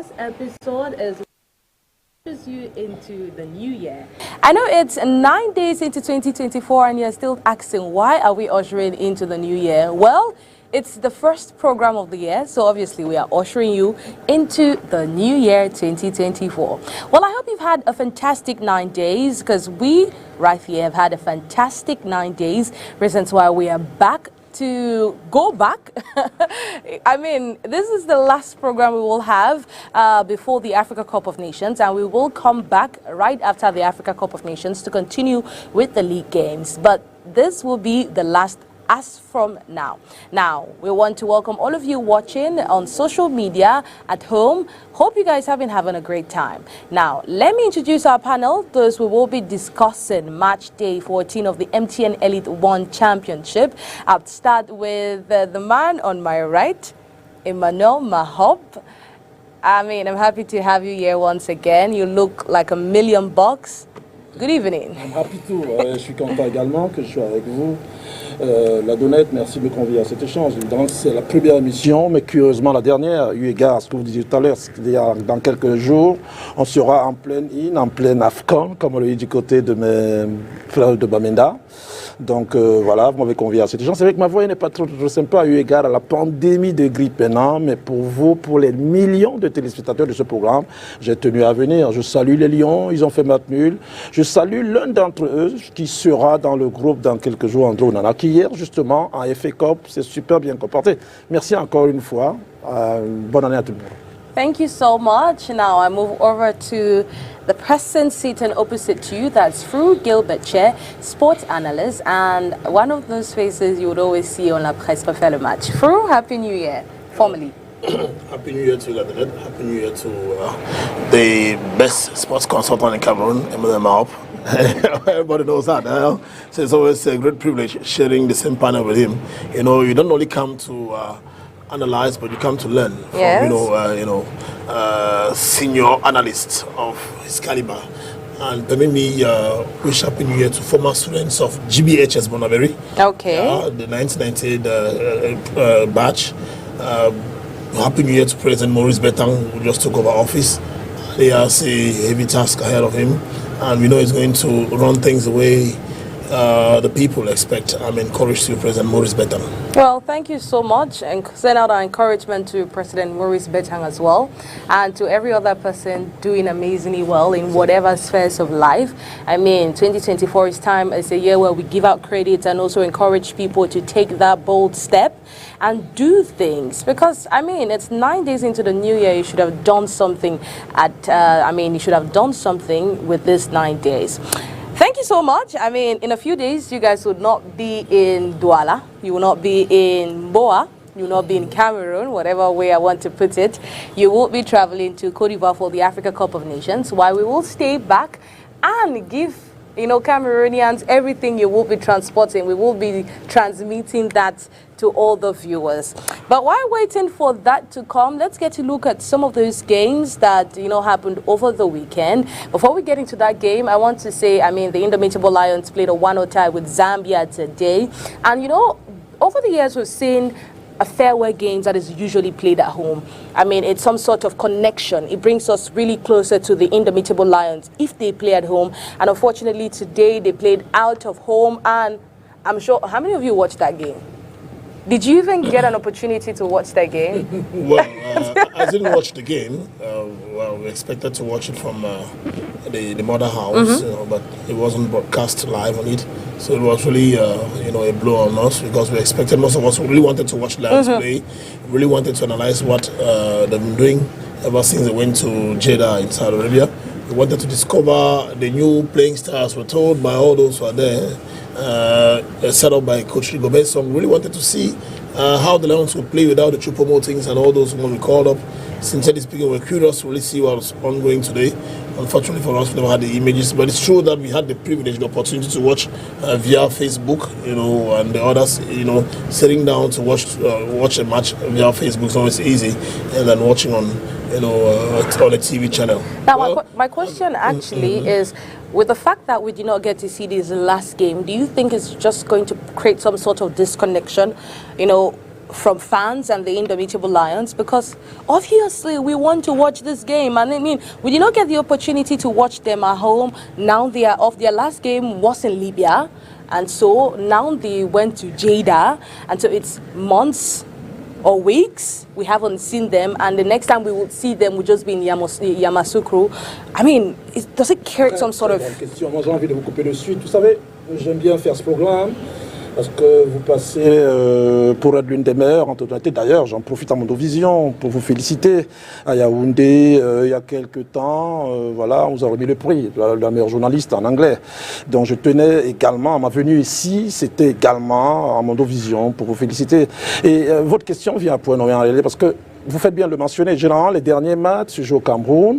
This episode is you into the new year. I know it's 9 days into 2024 and you're still asking, why are we ushering into the new year? Well, it's the first program of the year, so obviously we are ushering you into the new year 2024. Well, I hope you've had a fantastic 9 days, because we right here have had a fantastic 9 days. Reasons why we are back to go back. I mean, this is the last program we will have before the Africa Cup of Nations, and we will come back right after the Africa Cup of Nations to continue with the league games. But this will be the last as from now. Now, we want to welcome all of you watching on social media at home. Hope you guys have been having a great time. Now, let me introduce our panel. Those we will be discussing match day 14 of the MTN Elite 1 Championship. I'll start with the man on my right, Emmanuel Mahob. I mean, I'm happy to have you here once again. You look like $1,000,000. Good evening. I'm happy to. Je suis content également que je sois avec vous. Ladonette, merci de me convier à cet échange. Évidemment, c'est la première émission, mais curieusement la dernière, eu égard à ce que vous disiez tout à l'heure, dans quelques jours, on sera en pleine en pleine Afghan, comme on le dit du côté de mes frères de Bamenda. Donc voilà, vous m'avez convié à cet échange. C'est vrai que ma voix n'est pas trop sympa, eu égard à la pandémie de grippe maintenant, mais pour vous, pour les millions de téléspectateurs de ce programme, j'ai tenu à venir. Je salue les Lions, ils ont fait match nul. Je salue l'un d'entre eux qui sera dans le groupe dans quelques jours, André Onana, qui hier justement en FA Cup s'est super bien comporté. Merci encore une fois. Bonne année à tout le monde. Thank you so much. Now I move over to the person sitting opposite to you. That's Fru Gilbert Chair, sports analyst, and one of those faces you would always see on La Presse Refait le match. Fru, Happy New Year, formally. Happy New Year to Ladonette. Happy New Year to the best sports consultant in Cameroon, Emmanuel Mahob. Everybody knows that. So it's always a great privilege sharing the same panel with him. You know, you don't only come to analyze, but you come to learn from senior analysts of his caliber. And permit me wish Happy New Year to former students of GBHS Bonaveri. Okay. The 1998 batch. Happy New Year to President Maurice Betang, who just took over office. He has a heavy task ahead of him, and we know he's going to run things the way the people expect. I'm encouraged to President Maurice Betang. Well, thank you so much, and send out our encouragement to President Maurice Betang as well, and to every other person doing amazingly well in whatever spheres of life. I mean, 2024 is a year where we give out credit and also encourage people to take that bold step and do things, because I mean, it's 9 days into the new year. You should have done something you should have done something with this 9 days. Thank you so much. I mean, in a few days, you guys would not be in Douala. You will not be in Boa. You will not be in Cameroon, whatever way I want to put it. You will be traveling to Côte d'Ivoire for the Africa Cup of Nations, while we will stay back and give Cameroonians everything you will be transporting. We will be transmitting that to all the viewers. But while waiting for that to come, let's get to look at some of those games that happened over the weekend. Before we get into that game, I want to say, the Indomitable Lions played a 1-0 tie with Zambia today. And over the years we've seen a farewell game that is usually played at home. It's some sort of connection. It brings us really closer to the Indomitable Lions if they play at home. And unfortunately today they played out of home, and I'm sure, how many of you watched that game? Did you even get an opportunity to watch that game? Well, I didn't watch the game. We expected to watch it from the mother house, but it wasn't broadcast live on it. So it was really, a blow on us, because we expected, most of us really wanted to watch Lions play, really wanted to analyze what they've been doing ever since they went to Jeddah in Saudi Arabia. We wanted to discover the new playing styles. We're told by all those who are there, set up by Coach Rigobert. So we really wanted to see how the Lions would play without the Choupo-Motings and all those who we called up. Sincerely speaking, we're curious to really see what was ongoing today. Unfortunately for us, we never had the images, but it's true that we had the privilege, the opportunity to watch via Facebook, and the others, sitting down to watch a match via Facebook is always easy, and then watching on a TV channel. Now, my question actually is, with the fact that we did not get to see this last game, do you think it's just going to create some sort of disconnection, from fans and the Indomitable Lions, because obviously we want to watch this game. And I mean, we did not get the opportunity to watch them at home. Now they are off. Their last game was in Libya, and so now they went to Jeddah, and so it's months or weeks we haven't seen them, and the next time we will see them will just be in Yamoussoukro. I mean, does it create some sort of... Moi j'ai envie de vous couper de suite. Vous savez, j'aime bien faire ce programme parce que vous passez pour être l'une des meilleures en totalité. D'ailleurs, j'en profite à Mondovision pour vous féliciter. À Yaoundé, il y a quelques temps, voilà, on vous a remis le prix, la meilleure journaliste en anglais. Donc je tenais également, à ma venue ici, c'était également à Mondovision pour vous féliciter. Et votre question vient à point nommé en réalité parce que vous faites bien de le mentionner. Généralement, les derniers matchs se jouent au Cameroun.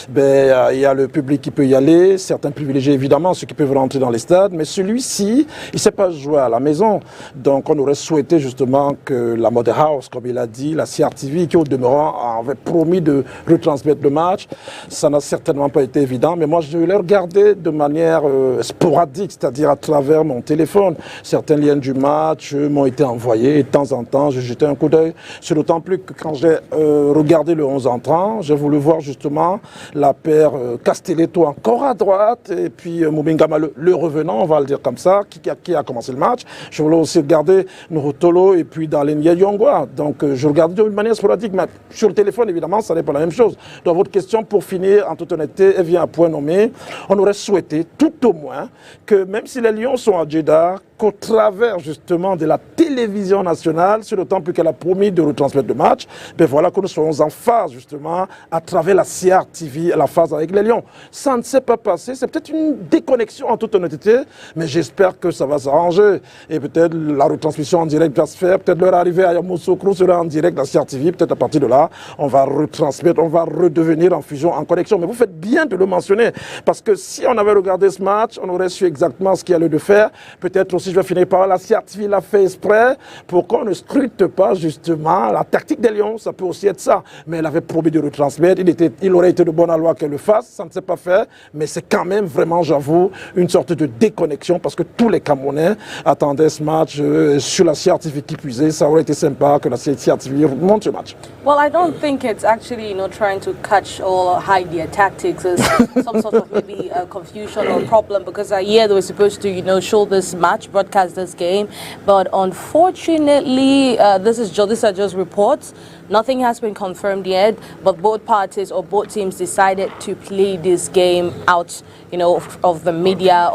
Ben, il y a le public qui peut y aller, certains privilégiés évidemment, ceux qui peuvent rentrer dans les stades. Mais celui-ci, il ne s'est pas joué à la maison. Donc, on aurait souhaité justement que la Mother House, comme il a dit, la CRTV, qui au demeurant avait promis de retransmettre le match. Ça n'a certainement pas été évident. Mais moi, je l'ai regardé de manière sporadique, c'est-à-dire à travers mon téléphone. Certains liens du match m'ont été envoyés et de temps en temps, je jetais un coup d'œil. C'est d'autant plus que quand j'ai regardé le 11 entrant, j'ai voulu voir justement la paire Castelletto encore à droite et puis Moubingama le revenant, on va le dire comme ça, qui a commencé le match. Je voulais aussi regarder Nurotolo et puis Dalen Yongwa. Donc je regardais d'une manière sporadique, mais sur le téléphone évidemment ça n'est pas la même chose. Donc votre question pour finir en toute honnêteté, elle vient à point nommé. On aurait souhaité tout au moins que même si les Lions sont à Jeddah, qu'au travers justement de la télévision nationale, c'est d'autant plus qu'elle a promis de retransmettre le match, ben voilà que nous soyons en phase justement à travers la CRTV, la phase avec les Lions. Ça ne s'est pas passé, c'est peut-être une déconnexion en toute honnêteté, mais j'espère que ça va s'arranger. Et peut-être la retransmission en direct va se faire, peut-être leur arrivée à Yamoussoukro sera en direct la CRTV, peut-être à partir de là, on va retransmettre, on va redevenir en fusion, en connexion. Mais vous faites bien de le mentionner, parce que si on avait regardé ce match, on aurait su exactement ce qu'il y a lieu de faire. Peut-être aussi, je vais finir par la CRTV l'a fait exprès pour qu'on ne scrute pas justement la tactique des Lions, ça peut aussi être ça. Mais elle avait promis de retransmettre, il aurait été de bonne loi qu'elle le fasse, ça ne s'est pas fait, mais c'est quand même vraiment, j'avoue, une sorte de déconnexion parce que tous les Camerounais attendaient ce match sur la CRTV qui puisait, ça aurait été sympa que la CRTV monte ce match. Well, I don't think it's actually, trying to catch or hide their tactics as some sort of maybe confusion or problem, because yeah, they were supposed to, show this match, broadcast this game, but unfortunately, these are just reports. Nothing has been confirmed yet, but both parties or both teams decided to play this game out, of the media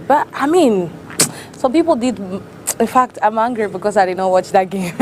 but I mean, some people did. In fact, I'm angry because I did not watch that game.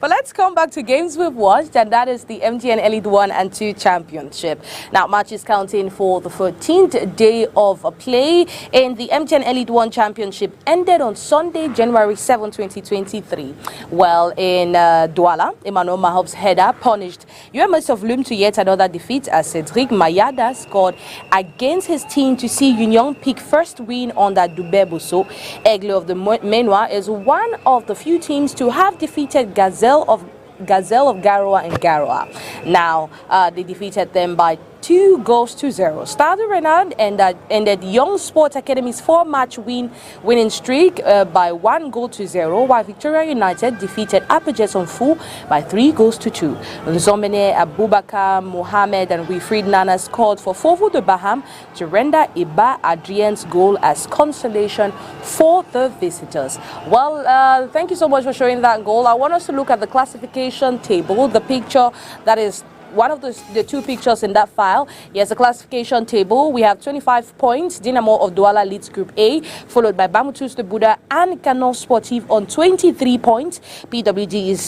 But let's come back to games we've watched, and that is the MTN Elite 1 and 2 Championship. Now, matches counting for the 14th day of play in the MTN Elite 1 Championship ended on Sunday, January 7, 2023. Well, in Douala, Emmanuel Mahob's header punished UMS of Loom to yet another defeat as Cedric Mayada scored against his team to see Union pick first win under Dubebuso. Egle of the Menwa is one of the few teams to have defeated Gazelle of Garoua and Garoua. Now, they defeated them by 2-0. Stade Renard ended Young Sports Academy's 4-match winning streak by 1-0, while Victoria United defeated Apaches on Full by 3-2. Nzomene Abubakar, Mohamed and Wilfried Nana scored for Fovu de Baham to render Iba Adrien's goal as consolation for the visitors. Well, thank you so much for showing that goal. I want us to look at the classification table, the picture that is one of the two pictures in that file. Yes, the classification table. We have 25 points. Dynamo of Douala leads Group A, followed by Bamutus de Buda and Canon Sportif on 23 points. PWG is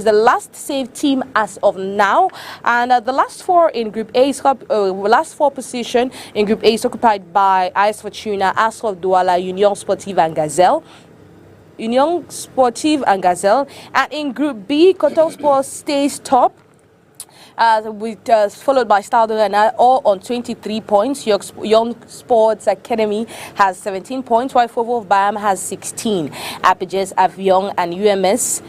the last saved team as of now, and the last four in Group A last four position in Group A is occupied by AS Fortuna, AS of Douala, Union Sportive and Gazelle. Union Sportive and Gazelle, and in Group B, Coton Sports stays top. Followed by Stade Renard, all on 23 points. Young Sports Academy has 17 points, while Fovo of Bayam has 16. Apaches, Avion, and UMS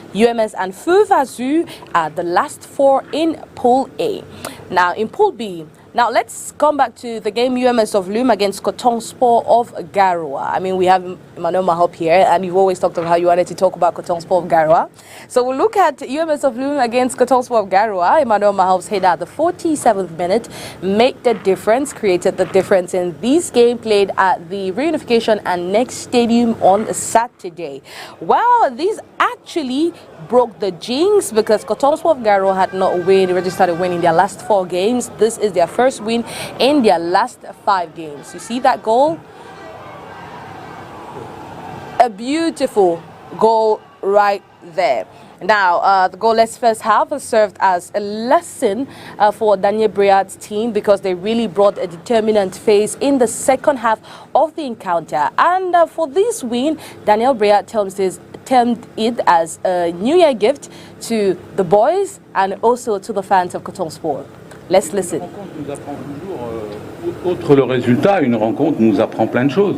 and Feu Vazu are the last four in Pool A. Now, in Pool B, Now let's come back to the game UMS of Loom against Coton Sport of Garoua. I mean, we have Emmanuel Mahop here, and you've always talked about how you wanted to talk about Coton Sport of Garoua. So we'll look at UMS of Loom against Coton Sport of Garoua. Emmanuel Mahop's header at the 47th minute made the difference, created the difference in this game played at the Reunification and Next Stadium on Saturday. Well, these actually broke the jinx because Coton Sport of Garoua had not registered a win in their last 4 games. This is their first win in their last 5 games. You see that goal? A beautiful goal right there. Now, the goalless first half has served as a lesson for Daniel Briard's team because they really brought a determinant phase in the second half of the encounter. And for this win, Daniel Briard termed it as a New Year gift to the boys and also to the fans of Coton Sport. Let's listen. Outre le résultat, une rencontre nous apprend plein de choses.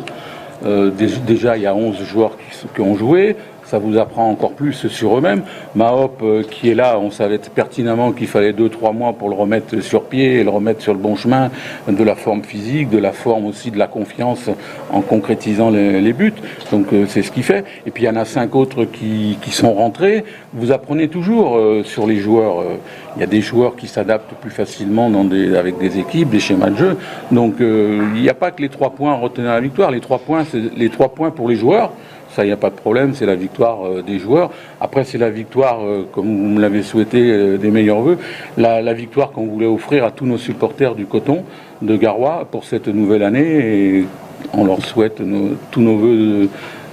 Déjà, il y a 11 joueurs qui ont joué. Ça vous apprend encore plus sur eux-mêmes. Mahop qui est là, on savait pertinemment qu'il fallait 2-3 mois pour le remettre sur pied et le remettre sur le bon chemin, de la forme physique, de la forme aussi de la confiance en concrétisant les buts. Donc c'est ce qu'il fait. Et puis il y en a 5 autres qui sont rentrés. Vous apprenez toujours sur les joueurs. Il y a des joueurs qui s'adaptent plus facilement avec des équipes, des schémas de jeu. Donc il n'y a pas que les 3 points à retenir la victoire. Les 3 points, c'est les 3 points pour les joueurs. Ça, il n'y a pas de problème, c'est la victoire des joueurs. Après, c'est la victoire, comme vous me l'avez souhaité, des meilleurs vœux, la victoire qu'on voulait offrir à tous nos supporters du Coton, de Garoua, pour cette nouvelle année. Et on leur souhaite tous nos vœux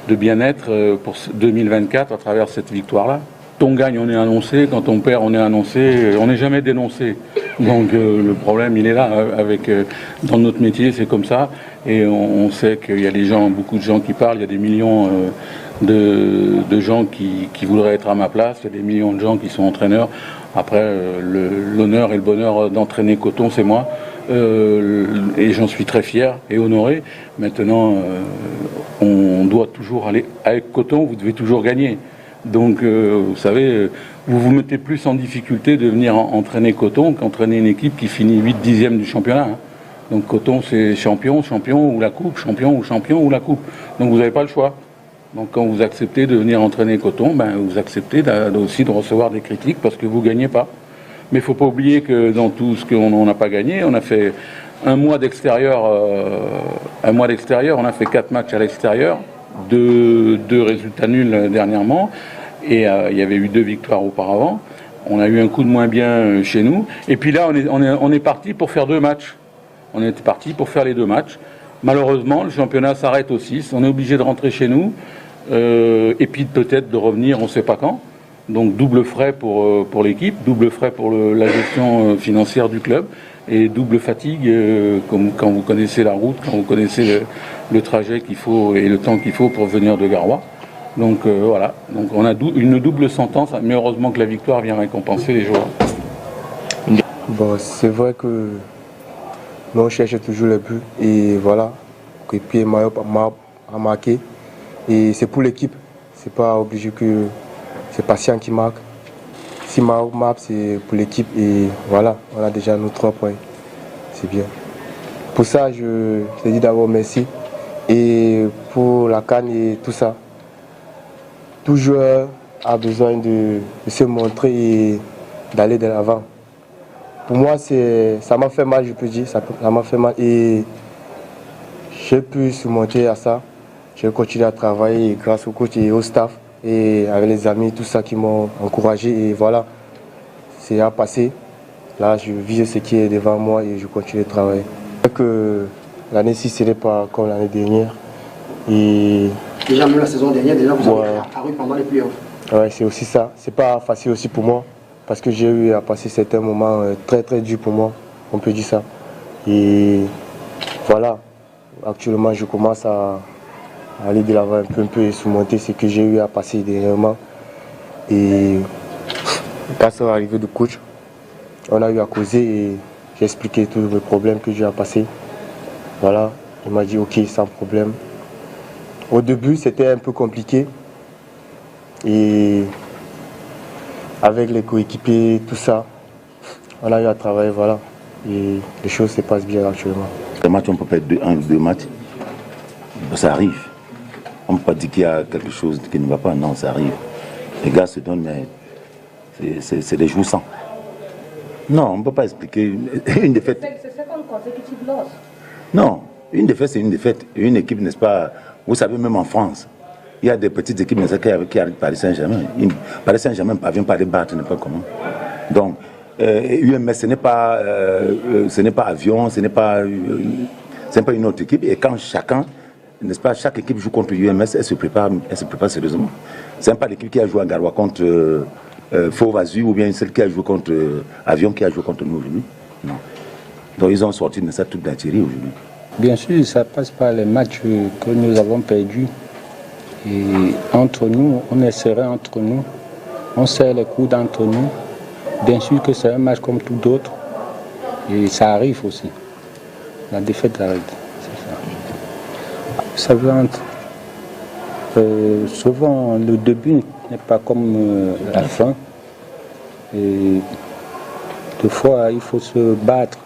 de bien-être pour 2024 à travers cette victoire-là. Quand on gagne, on est annoncé. Quand on perd, on est annoncé. On n'est jamais dénoncé. Donc le problème, il est là. Dans notre métier, c'est comme ça. Et on sait qu'il y a beaucoup de gens qui parlent. Il y a des millions de gens qui voudraient être à ma place. Il y a des millions de gens qui sont entraîneurs. Après, l'honneur et le bonheur d'entraîner Coton, c'est moi. Et j'en suis très fier et honoré. Maintenant, on doit toujours aller avec Coton. Vous devez toujours gagner. Donc, vous savez, vous vous mettez plus en difficulté de venir entraîner Coton qu'entraîner une équipe qui finit 8/10e du championnat. Hein. Donc, Coton, c'est champion ou la coupe, champion ou la coupe. Donc, vous n'avez pas le choix. Donc, quand vous acceptez de venir entraîner Coton, vous acceptez aussi de recevoir des critiques parce que vous ne gagnez pas. Mais il ne faut pas oublier que dans tout ce qu'on n'a pas gagné, on a fait un mois d'extérieur, on a fait 4 matchs à l'extérieur. 2 résultats nuls dernièrement et il y avait eu 2 victoires auparavant. On a eu un coup de moins bien chez nous et puis là on est parti pour faire 2 matchs. On est parti pour faire les 2 matchs. Malheureusement le championnat s'arrête au 6. On est obligé de rentrer chez nous et puis peut-être de revenir on ne sait pas quand. Donc double frais pour l'équipe, double frais pour la gestion financière du club et double fatigue comme quand vous connaissez la route, quand vous connaissez le trajet qu'il faut et le temps qu'il faut pour venir de Garoua. Donc voilà, donc on a une double sentence, mais heureusement que la victoire vient récompenser les joueurs. Bon, c'est vrai que nous on cherche toujours le but et voilà, que Pierre Mahop a marqué et c'est pour l'équipe, c'est pas obligé que c'est Patient qui marque. Si Mahop marque, c'est pour l'équipe et voilà, on a déjà nos 3 points. C'est bien. Pour ça, je te dis d'abord merci. Et pour la CAN et tout ça, tout joueur a besoin de se montrer et d'aller de l'avant. Pour moi, ça m'a fait mal, je peux dire. Ça m'a fait mal et j'ai pu surmonter à ça. J'ai continué à travailler grâce au coach et au staff. Et avec les amis, tout ça qui m'ont encouragé et voilà, c'est à passer. Là, je vis ce qui est devant moi et je continue de travailler. Que l'année-ci, ce n'est pas comme l'année dernière. Et déjà, même la saison dernière, déjà, vous avez apparu pendant les playoffs. Ouais, c'est aussi ça. C'est pas facile aussi pour moi parce que j'ai eu à passer certains moments très très durs pour moi, on peut dire ça. Et voilà, actuellement, je commence à aller de l'avant un peu et surmonter ce que j'ai eu à passer dernièrement. Et grâce à l'arrivée du coach, on a eu à causer et j'ai expliqué tous les problèmes que j'ai à passer. Voilà, il m'a dit ok, sans problème. Au début, c'était un peu compliqué. Et avec les coéquipiers, tout ça, on a eu à travailler, voilà. et les choses se passent bien actuellement. Un match, on peut perdre 1 ou 2 matchs. Ça arrive. On ne peut pas dire qu'il y a quelque chose qui ne va pas. Non, ça arrive. Les gars se donnent, mais c'est des jouissants. Non, on ne peut pas expliquer une défaite. C'est 50 consécutive loss. Non, une défaite, c'est une défaite. Une équipe, n'est-ce pas? Vous savez, même en France, il y a des petites équipes qui arrivent Paris Saint-Germain. Paris Saint-Germain ne parvient pas à les battre, n'est pas comment. Donc, UMS, ce n'est pas avion, ce n'est pas une autre équipe. Et quand chacun, n'est-ce pas, chaque équipe joue contre UMS, elle se prépare sérieusement. Ce n'est pas l'équipe qui a joué à Garoua contre Faux Vasu ou bien celle qui a joué contre Avion qui a joué contre nous aujourd'hui. Non. Donc ils ont sorti de ça toute la série aujourd'hui. Bien sûr, ça passe par les matchs que nous avons perdus. Et entre nous, on est serein entre nous. On serre les coudes entre nous. Bien sûr que c'est un match comme tout d'autres. Et ça arrive aussi. La défaite arrive. C'est ça. Souvent, le début n'est pas comme la fin. Et des fois, il faut se battre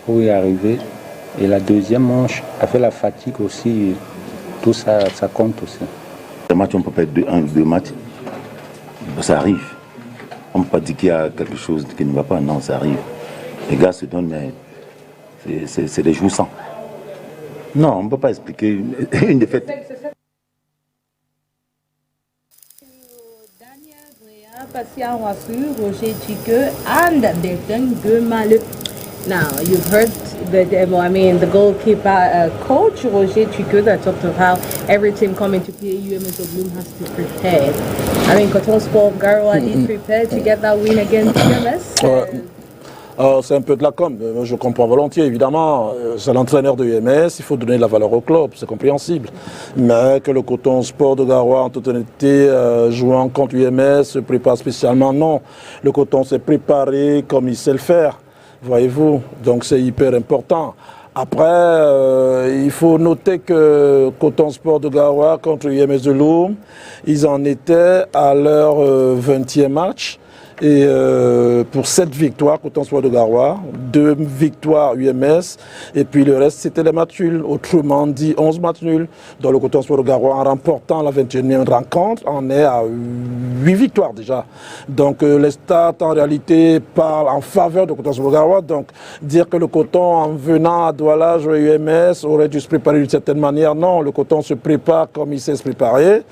pour y arriver. Et la deuxième manche, avec la fatigue aussi, tout ça, ça compte aussi. Un match, on peut perdre 1 ou 2 matchs. Ça arrive. On ne peut pas dire qu'il y a quelque chose qui ne va pas. Non, ça arrive. Les gars se donnent, mais c'est des jouissants. Non, on ne peut pas expliquer une défaite. Roger Chique and Bertrand Guemaleux. Now, you've heard the goalkeeper coach, Roger Chique, that talked of how every team coming to play UMS of Bloom has to prepare. Coton Sport Garoua did prepare to get that win against UMS. C'est un peu de la com, je comprends volontiers, évidemment, c'est l'entraîneur de UMS, il faut donner de la valeur au club, c'est compréhensible. Mais que le Coton Sport de Garoua, en toute honnêteté, jouant contre UMS, se prépare spécialement, non. Le Coton s'est préparé comme il sait le faire, voyez-vous, donc c'est hyper important. Après, il faut noter que Coton Sport de Garoua contre UMS de Loum, ils en étaient à leur 20e match. Et pour 7 victoires, Coton Sport de Garoua, 2 victoires UMS, et puis le reste c'était les matchs nuls, autrement dit 11 matchs nuls. Donc le Coton Sport de Garoua, en remportant la 21e rencontre, en est à 8 victoires déjà. Donc les stats en réalité parlent en faveur de Coton Sport de Garoua. Donc dire que le Coton en venant à Douala jouer UMS aurait dû se préparer d'une certaine manière, non, le Coton se prépare comme il sait se préparer.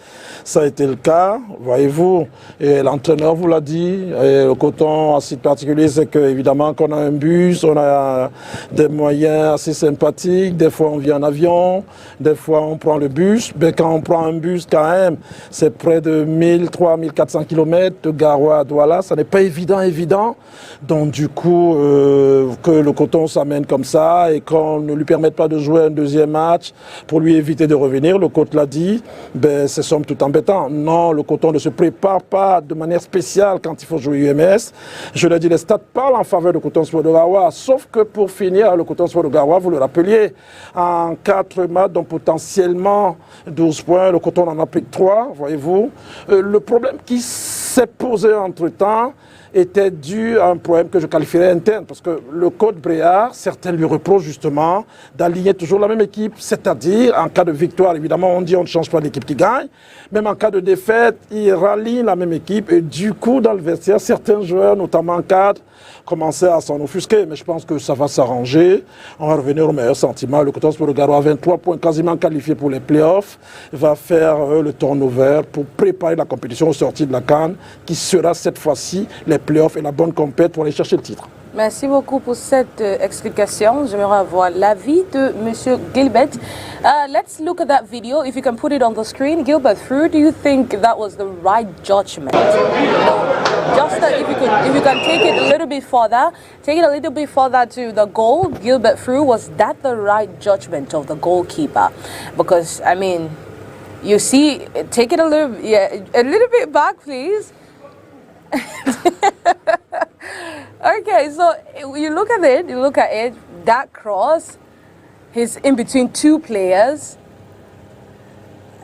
Ça a été le cas, voyez-vous, et l'entraîneur vous l'a dit. Et le Coton, en site particulier, c'est qu'évidemment qu'on a un bus, on a des moyens assez sympathiques. Des fois, on vient en avion, des fois, on prend le bus. Mais quand on prend un bus, quand même, c'est près de 1300-1400 km de Garoua à Douala. Ça n'est pas évident. Donc, du coup, que le Coton s'amène comme ça et qu'on ne lui permette pas de jouer un deuxième match pour lui éviter de revenir, le coach l'a dit, c'est somme toute embêtant. Non, le Coton ne se prépare pas de manière spéciale quand il faut jouer UMS. Je l'ai dit, les stats parlent en faveur de Coton Sport de Garoua, sauf que pour finir, le Coton Sport de Garoua, vous le rappeliez, en 4 matchs, donc potentiellement 12 points, le Coton en a pris 3, voyez-vous. Le problème qui s'est posé entre-temps était dû à un problème que je qualifierais interne, parce que le coach Bréard, certains lui reprochent justement d'aligner toujours la même équipe, c'est-à-dire en cas de victoire, évidemment on dit on ne change pas l'équipe qui gagne, même en cas de défaite, il rallie la même équipe et du coup dans le vestiaire, certains joueurs, notamment en cadre, commençaient à s'en offusquer, mais je pense que ça va s'arranger, on va revenir au meilleur sentiment. Le Coton Sport de Garoua, 23 points quasiment qualifiés pour les playoffs, va faire le turnover pour préparer la compétition aux sorties de la CAN, qui sera cette fois-ci les playoffs et la bonne compète pour aller chercher le titre. Merci beaucoup pour cette explication. J'aimerais avoir l'avis de M. Gilbert. Let's look at that video. If you can put it on the screen. Gilbert, do you think that was the right judgment? Just if you can take it a little bit further to the goal, Gilbert was that the right judgment of the goalkeeper? Because, I mean, you see, take it a little bit back, please. Okay, so you look at it, that cross, he's in between 2 players,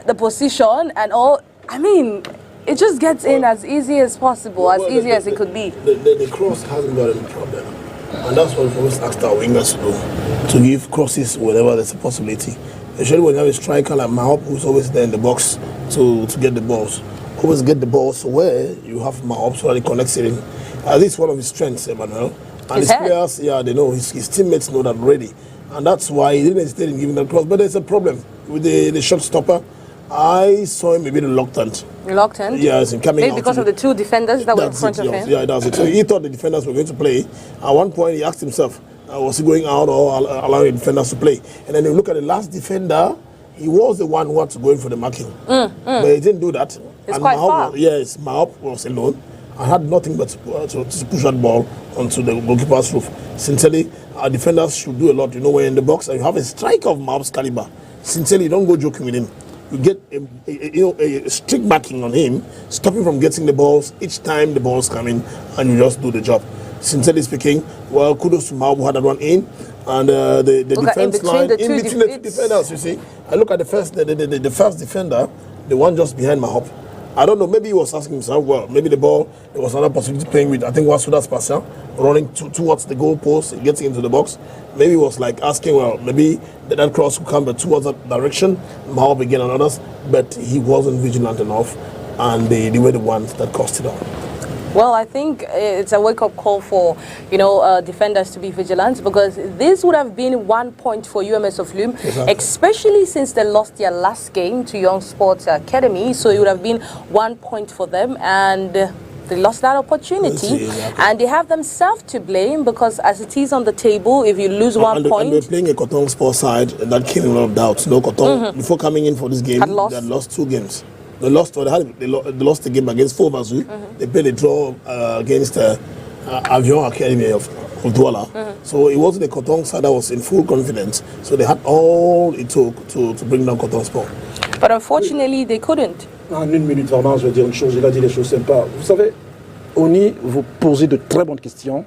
the position and all, I mean, it just gets in as easy as possible, as easy as it could be. The cross hasn't got any problem. And that's what we've always asked our wingers to do, to give crosses whenever there's a possibility. Especially when you have a striker like Mahop, who's always there in the box to get the balls. Always get the balls where you have Mahop so that he connects it in. This is one of his strengths, Emmanuel. And his players, they know, his teammates know that already. And that's why he didn't hesitate in giving that cross. But there's a problem with the shot stopper. I saw him a bit reluctant. Reluctant? Yes, in coming maybe out. Because of the two defenders that were in front of him? Yeah, that's it. So he thought the defenders were going to play. At one point, he asked himself, was he going out or allowing the defenders to play? And then you look at the last defender, he was the one who had to go in for the marking. But he didn't do that. It's quite far. Yes, Mahop was alone. I had nothing but to push that ball onto the goalkeeper's roof. Sincerely, our defenders should do a lot. You know, we're in the box and you have a striker of Mahop's caliber. Sincerely, don't go joking with him. You get a strict backing on him, stop him from getting the balls each time the balls come in, and you just do the job. Sincerely speaking, well, kudos to Mahop who had that one in, and the defense line in between the two defenders. You see, I look at the first defender, the one just behind Mahop. I don't know, maybe he was asking himself, well, maybe the ball, there was another possibility playing with, I think, Wasuda's passer, running towards the goalpost, getting into the box. Maybe he was like asking, well, maybe that cross would come towards that direction, Mahop again and others, but he wasn't vigilant enough, and they were the ones that cost it all. Well, I think it's a wake-up call for, defenders to be vigilant, because this would have been 1 point for UMS of Loom, especially since they lost their last game to Young Sports Academy. So it would have been 1 point for them, and they lost that opportunity. And they have themselves to blame, because as it is on the table, if you lose 1 point... And they're playing a Cotton Sports side, and that came a lot of doubts. No, Cotton, before coming in for this game, they had lost 2 games. They lost the game against Fobazu. They played a draw against Avion Academy of Douala. So it wasn't a Cotton side that was in full confidence. So they had all it took to bring down Cotton Sport. But unfortunately, they couldn't. En une minute, vraiment, je vais dire une chose. Il a dit des choses sympas. Vous savez, ONI, vous posez de très bonnes questions.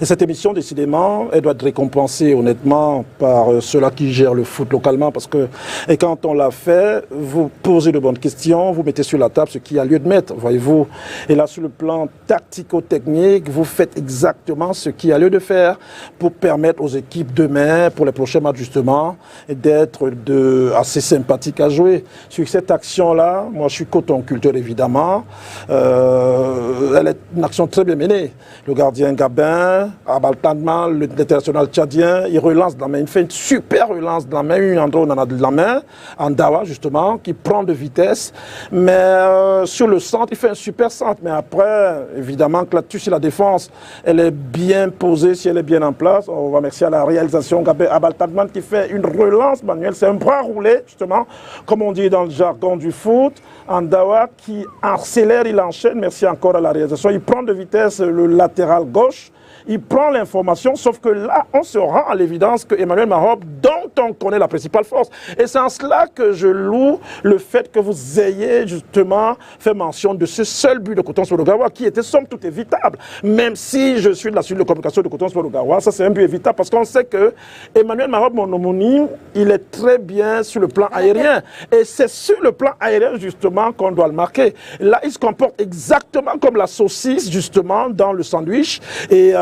Et cette émission, décidément, elle doit être récompensée, honnêtement, par ceux-là qui gèrent le foot localement. Parce que, et quand on l'a fait, vous posez de bonnes questions, vous mettez sur la table ce qui a lieu de mettre, voyez-vous. Et là, sur le plan tactico-technique, vous faites exactement ce qui a lieu de faire pour permettre aux équipes demain, pour les prochains matchs, justement, d'être assez sympathiques à jouer. Sur cette action-là, moi, je suis coton-culteur, évidemment. Elle est une action très bien menée. Le gardien Gabin, Abaltanman, l'international tchadien, il relance de la main, il fait une super relance de la main, une endroit où on en a de la main, Andawa justement, qui prend de vitesse. Mais sur le centre, il fait un super centre. Mais après, évidemment, que là-dessus, si la défense, elle est bien posée, si elle est bien en place, on va remercier à la réalisation Gabin, Abaltanman qui fait une relance manuelle. C'est un bras roulé, justement, comme on dit dans le jargon du foot. Andawa qui accélère, il enchaîne, merci encore à la réalisation. Il prend de vitesse le latéral gauche, il prend l'information, sauf que là, on se rend à l'évidence que Emmanuel Mahop, dont on connaît la principale force. Et c'est en cela que je loue le fait que vous ayez justement fait mention de ce seul but de Coton Sport Gawa qui était somme toute évitable. Même si je suis de la suite de communication de Coton Sport Gawa, ça c'est un but évitable parce qu'on sait que Emmanuel Mahop, mon homonyme, il est très bien sur le plan aérien. Et c'est sur le plan aérien justement qu'on doit le marquer. Là, il se comporte exactement comme la saucisse justement dans le sandwich. Et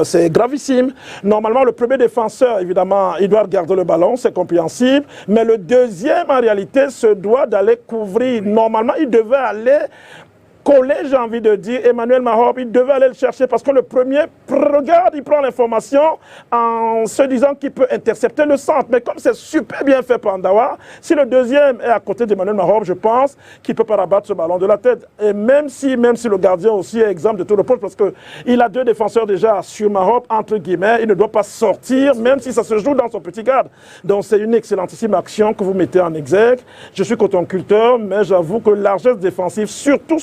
c'est gravissime. Normalement, le premier défenseur, évidemment, il doit garder le ballon, c'est compréhensible. Mais le deuxième, en réalité, se doit d'aller couvrir. Normalement, il devait aller coller, j'ai envie de dire, Emmanuel Mahop, il devait aller le chercher parce que le premier regarde, il prend l'information en se disant qu'il peut intercepter le centre. Mais comme c'est super bien fait par Andawa, si le deuxième est à côté d'Emmanuel Mahop, je pense qu'il ne peut pas rabattre ce ballon de la tête. Et même si le gardien aussi est exempt de tout reproche parce qu'il a 2 défenseurs déjà sur Mahop, entre guillemets, il ne doit pas sortir, même si ça se joue dans son petit garde. Donc c'est une excellentissime action que vous mettez en exergue. Je suis coton-culteur, mais j'avoue que largesse défensive, surtout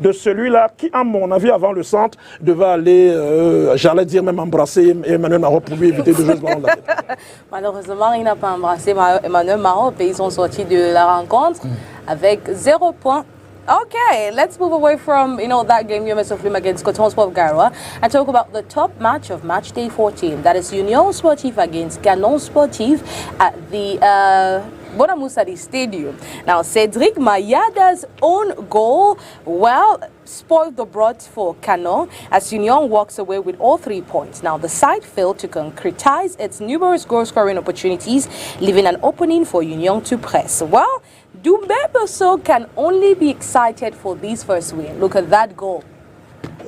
de celui-là qui, à mon avis, avant le centre, devait aller, j'allais dire même embrasser Emmanuel Mahop pour lui éviter de jouer ce ballon de la tête. Malheureusement, il n'a pas embrassé Emmanuel Mahop et ils sont sortis de la rencontre avec 0 point. Okay, let's move away from that game UMS of Loom against Coton Sport Garoua and talk about the top match of match day 14. That is Union Sportive against Canon Sportive at the Bonamoussadi Stadium. Now, Cedric Mayada's own goal, well, spoiled the broth for Canon as Union walks away with all 3 points. Now, the side failed to concretize its numerous goal-scoring opportunities, leaving an opening for Union to press. Well, Dumbeboso can only be excited for this first win. Look at that goal.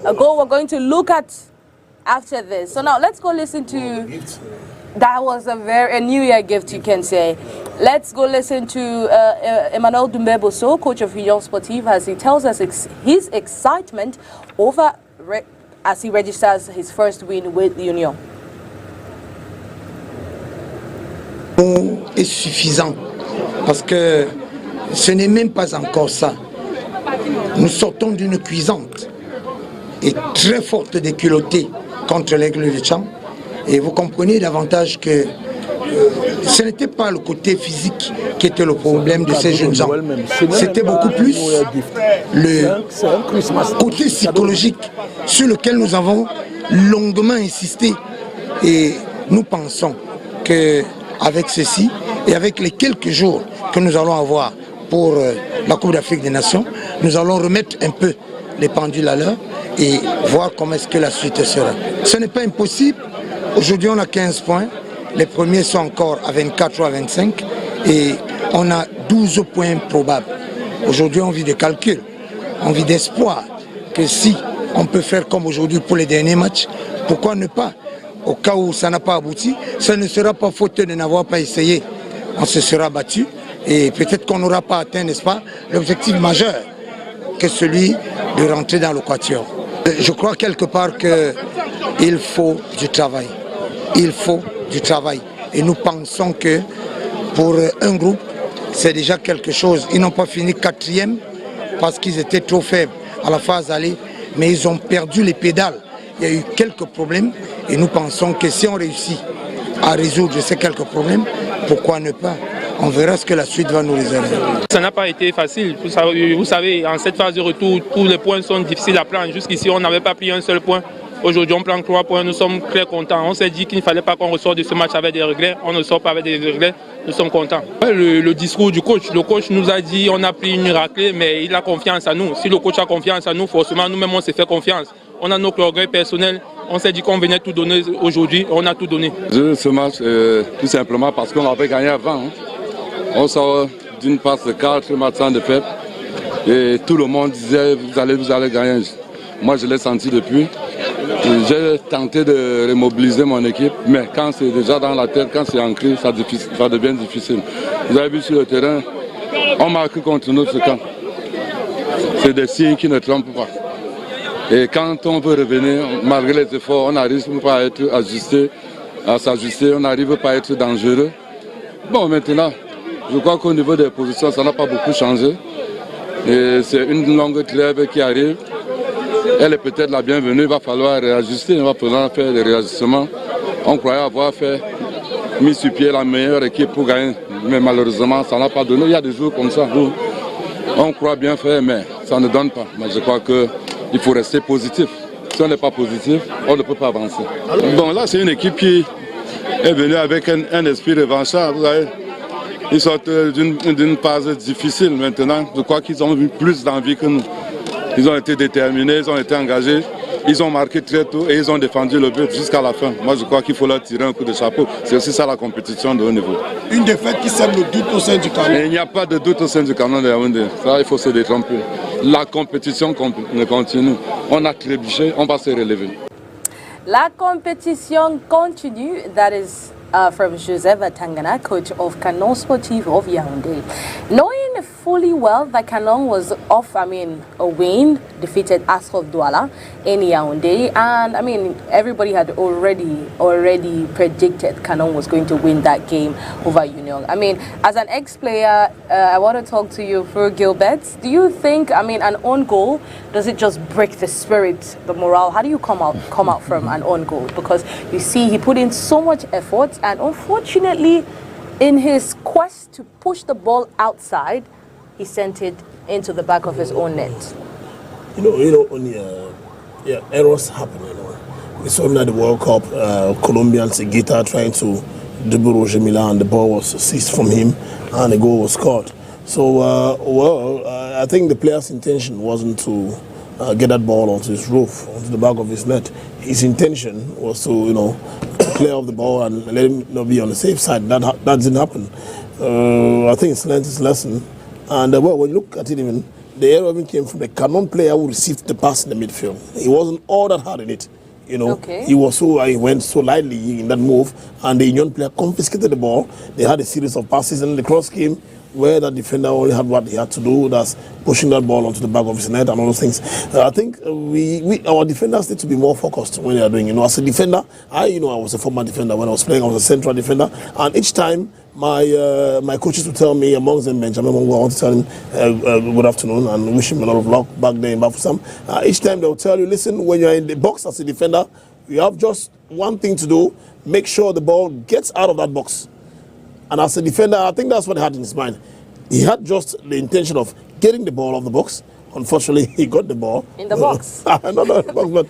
A goal we're going to look at after this. So now let's go listen to... That was a New Year gift, you can say. Let's go listen to Emmanuel Dumbeboso, coach of Union Sportive, as he tells us his excitement over as he registers his first win with Union. Est suffisant parce que ce n'est même pas encore ça. Nous sortons d'une cuisante et très forte déculottée contre l'Aigle de Tcham. Et vous comprenez davantage que ce n'était pas le côté physique qui était le problème de ces jeunes gens. C'était beaucoup plus le côté psychologique sur lequel nous avons longuement insisté. Et nous pensons qu'avec ceci et avec les quelques jours que nous allons avoir pour la Coupe d'Afrique des Nations, nous allons remettre un peu les pendules à l'heure et voir comment est-ce que la suite sera. Ce n'est pas impossible. Aujourd'hui, on a 15 points. Les premiers sont encore à 24 ou à 25. Et on a 12 points probables. Aujourd'hui, on vit de calculs. On vit d'espoir que si on peut faire comme aujourd'hui pour les derniers matchs, pourquoi ne pas? Au cas où ça n'a pas abouti, ça ne sera pas faute de n'avoir pas essayé. On se sera battu. Et peut-être qu'on n'aura pas atteint, n'est-ce pas, l'objectif majeur que celui de rentrer dans le quatuor. Je crois quelque part qu'il faut du travail. Il faut du travail. Et nous pensons que pour un groupe, c'est déjà quelque chose. Ils n'ont pas fini 4e parce qu'ils étaient trop faibles à la phase aller, mais ils ont perdu les pédales. Il y a eu quelques problèmes et nous pensons que si on réussit à résoudre ces quelques problèmes, pourquoi ne pas? On verra ce que la suite va nous réserver. Ça n'a pas été facile. Vous savez, en cette phase de retour, tous les points sont difficiles à prendre. Jusqu'ici, on n'avait pas pris un seul point. Aujourd'hui, on prend 3 points, nous sommes très contents. On s'est dit qu'il ne fallait pas qu'on ressorte de ce match avec des regrets. On ne sort pas avec des regrets, nous sommes contents. Le discours du coach, le coach nous a dit on a pris une raclée, mais il a confiance en nous. Si le coach a confiance en nous, forcément, nous-mêmes, on s'est fait confiance. On a nos regrets personnels. On s'est dit qu'on venait tout donner aujourd'hui, on a tout donné. Ce match, tout simplement parce qu'on avait gagné avant. On sort d'une passe de 4 matchs sans défaite et tout le monde disait vous allez gagner. Moi, je l'ai senti depuis. J'ai tenté de remobiliser mon équipe, mais quand c'est déjà dans la tête, quand c'est ancré, ça devient difficile. Vous avez vu sur le terrain, on marque contre notre camp. C'est des signes qui ne trompent pas. Et quand on veut revenir, malgré les efforts, on n'arrive pas à être ajusté, à s'ajuster, on n'arrive pas à être dangereux. Bon, maintenant, je crois qu'au niveau des positions, ça n'a pas beaucoup changé. Et c'est une longue trêve qui arrive. Elle est peut-être la bienvenue, il va falloir réajuster, il va falloir faire des réajustements. On croyait avoir mis sur pied la meilleure équipe pour gagner, mais malheureusement, ça n'a pas donné. Il y a des jours comme ça où on croit bien faire, mais ça ne donne pas. Mais je crois qu'il faut rester positif. Si on n'est pas positif, on ne peut pas avancer. Bon, là, c'est une équipe qui est venue avec un esprit revanchard. Vous voyez, ils sortent d'une phase difficile maintenant. Je crois qu'ils ont eu plus d'envie que nous. Ils ont été déterminés, ils ont été engagés, ils ont marqué très tôt et ils ont défendu le but jusqu'à la fin. Moi, je crois qu'il faut leur tirer un coup de chapeau. C'est aussi ça la compétition de haut niveau. Une défaite qui sème le doute au sein du canon. Il n'y a pas de doute au sein du canon de Yaoundé. Ça, il faut se détromper. La compétition continue. On a trébuché, on va se relever. La compétition continue. That is from Joseph Tangana, coach of Canon Sportive of Yaoundé. Knowing fully well that Canon was off, a win, defeated Ashraf Douala in Yaoundé, and everybody had already predicted Canon was going to win that game over Union. As an ex-player, I want to talk to you, Fur Gilbert. Do you think, an own goal, does it just break the spirit, the morale? How do you come out from an own goal? Because you see, he put in so much effort, and unfortunately, in his quest to push the ball outside, he sent it into the back of his own net. Errors happen. We saw him at the World Cup, Colombian Seguita trying to, Deburo Jemila, and the ball was seized from him, and the goal was scored. So, I think the player's intention wasn't to get that ball onto his roof, onto the back of his net. His intention was to, clear off the ball and let him be on the safe side. That didn't happen. I think it's learned his lesson. And when you look at it, even the error even came from the Canon player who received the pass in the midfield. He wasn't all that hard in it. He went so lightly in that move, and the Union player confiscated the ball. They had a series of passes, and the cross came where the defender only had what he had to do, that's pushing that ball onto the back of his net and all those things. I think our defenders need to be more focused when they are doing. As a defender, I was a former defender when I was playing. I was a central defender, and each time my coaches would tell me, amongst them Benjamin Mongo, I want to tell him good afternoon and wish him a lot of luck back there in Bafusam. Each time they will tell you, listen, when you're in the box as a defender, you have just one thing to do: make sure the ball gets out of that box. And as a defender, I think that's what he had in his mind. He had just the intention of getting the ball off the box. Unfortunately, he got the ball. In the box? Not in the box, but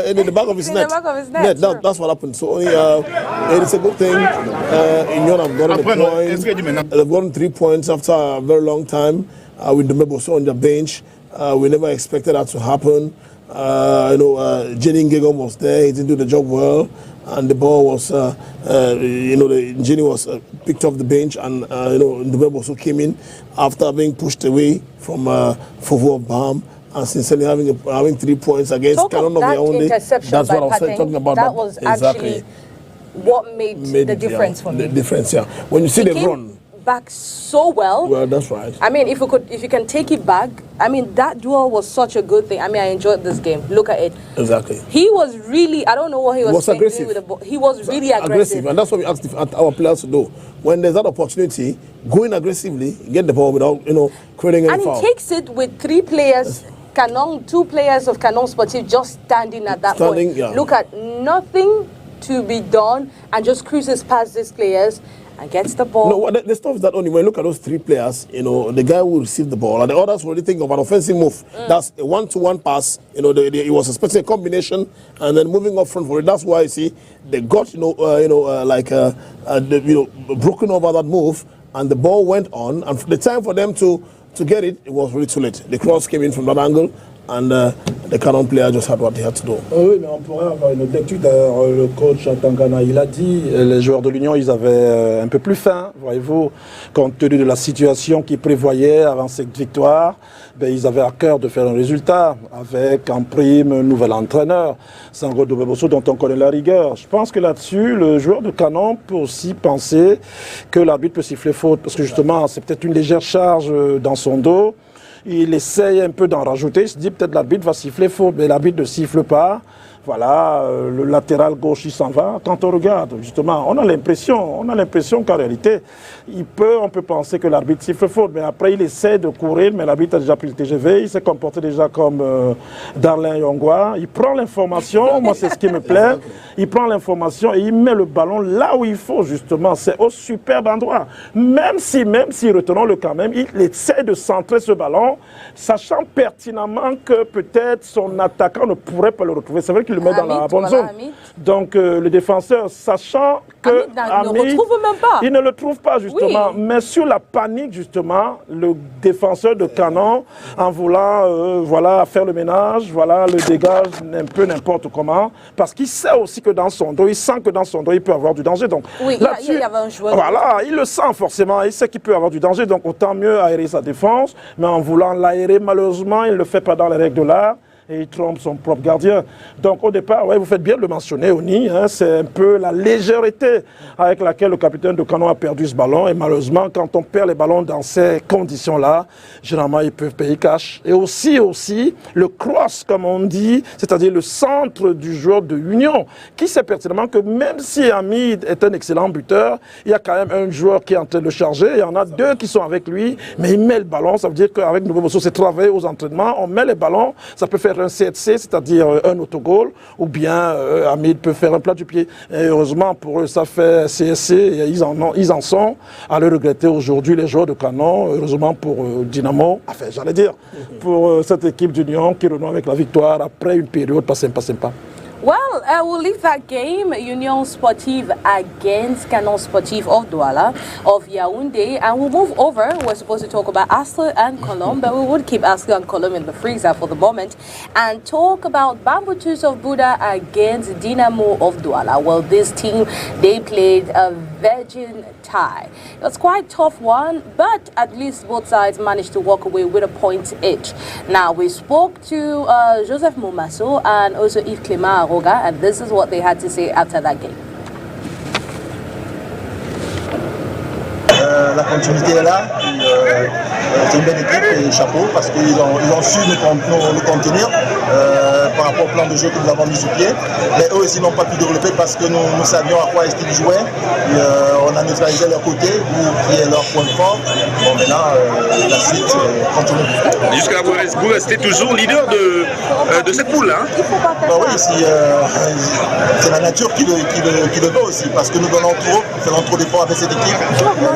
in the back of his net. In the back of his net, sure. That's what happened. So it is a good thing. Union have gotten a point. They've gotten 3 points after a very long time with Dumeboso on the bench. We never expected that to happen. Jenny Ngegom was there. He didn't do the job well. And the ball was, Jenny was picked off the bench, and Ndubebo also came in after being pushed away from Fovo of Baham, and sincerely having 3 points against Canon of Yaoundé. That's what I was talking about. That was actually what made the difference for me. The difference, yeah. When you see the run back so well. Well, that's right. I mean, if you can take it back, I mean, that duel was such a good thing. I mean, I enjoyed this game. Look at it. Exactly. He was really, I don't know what he was saying with the ball. He was really aggressive. And that's what we asked our players to do. When there's that opportunity, go in aggressively, get the ball without, creating any foul. And he takes it with 3 players, Canon, 2 players of Canon Sportif just standing at that point. Yeah. Look at nothing to be done and just cruises past these players and gets the ball. No, the stuff is that only when you look at those 3 players, the guy who received the ball, and the others already think of an offensive move. That's a 1-to-1 pass. He was expecting a combination, and then moving up front for it. That's why you see they got broken over that move, and the ball went on. And the time for them to get it, it was really too late. The cross came in from that angle, and the Canon player just had what he had to do. Oui, mais on pourrait avoir une autre lecture. D'ailleurs, le coach Tangana, il a dit, les joueurs de l'Union, ils avaient un peu plus faim, voyez-vous, compte tenu de la situation qu'ils prévoyaient avant cette victoire. Ils avaient à cœur de faire un résultat avec en prime un nouvel entraîneur, Sangro Dobeboso, dont on connaît la rigueur. Je pense que là-dessus, le joueur de Canon peut aussi penser que l'arbitre peut siffler faute, parce que justement, c'est peut-être une légère charge dans son dos. Il essaye un peu d'en rajouter, il se dit peut-être l'arbitre va siffler faute, mais l'arbitre ne siffle pas. Voilà, le latéral gauche il s'en va. Quand on regarde, justement, on a l'impression qu'en réalité, on peut penser que l'arbitre siffle faute, mais après il essaie de courir, mais l'arbitre a déjà pris le TGV, il s'est comporté déjà comme Darlin Yongwa. Il prend l'information, moi c'est ce qui me plaît, il prend l'information et il met le ballon là où il faut, justement, c'est au superbe endroit. Même si, retenons le quand même, il essaie de centrer ce ballon, sachant pertinemment que peut-être son attaquant ne pourrait pas le retrouver. C'est vrai qu'il le met dans la bonne zone. Donc le défenseur, sachant que il ne le trouve pas justement, mais sur la panique justement, le défenseur de Canon, en voulant faire le ménage, le dégage un peu n'importe comment, parce qu'il sait aussi que dans son dos, il sent que dans son dos, il peut avoir du danger. Donc il y avait un joueur. Voilà, il le sent forcément, il sait qu'il peut avoir du danger, donc autant mieux aérer sa défense, mais en voulant l'aérer, malheureusement, il ne le fait pas dans les règles de l'art. Et il trompe son propre gardien. Donc au départ, vous faites bien de le mentionner, ONI, c'est un peu la légèreté avec laquelle le capitaine de Canon a perdu ce ballon. Et malheureusement, quand on perd les ballons dans ces conditions-là, généralement, ils peuvent payer cash. Et aussi, le cross, comme on dit, c'est-à-dire le centre du joueur de Union, qui sait pertinemment que même si Hamid est un excellent buteur, il y a quand même un joueur qui est en train de le charger. Il y en a 2 qui sont avec lui, mais il met le ballon. Ça veut dire qu'avec Nouveau Bosso, c'est travailler aux entraînements. On met les ballons, ça peut faire un CSC, c'est-à-dire un autogol, ou bien Hamid peut faire un plat du pied. Et heureusement pour eux, ça fait CSC, et ils en sont à le regretter aujourd'hui, les joueurs de Canon. Heureusement pour Dynamo, enfin j'allais dire, pour cette équipe d'Union qui renoue avec la victoire après une période pas sympa. Well, we'll leave that game, Union Sportive against Canon Sportif of Douala of Yaoundé, and we'll move over. We're supposed to talk about Astre and Colombe, but we would keep Astre and Colombe in the freezer for the moment and talk about Bambutus of Buda against Dynamo of Douala. Well, this team, they played a virgin tie. It was quite a tough one, but at least both sides managed to walk away with a point each. Now, we spoke to Joseph Momasso and also Yves Clément Aroga, and this is what they had to say after that game. La continuité est là, c'est une belle équipe et chapeau parce qu'ils ont su nous contenir par rapport au plan de jeu que nous avons mis sur pied. Mais eux aussi n'ont pas pu développer parce que nous savions à quoi est-ce qu'ils jouaient. On a neutralisé leur côté, qui est leur point fort. Bon, maintenant, la suite continue. Jusqu'à là, vous restez toujours leader de cette poule, hein? Bah oui, c'est la nature qui le veut aussi parce que nous donnons trop, nous faisons trop d'efforts avec cette équipe.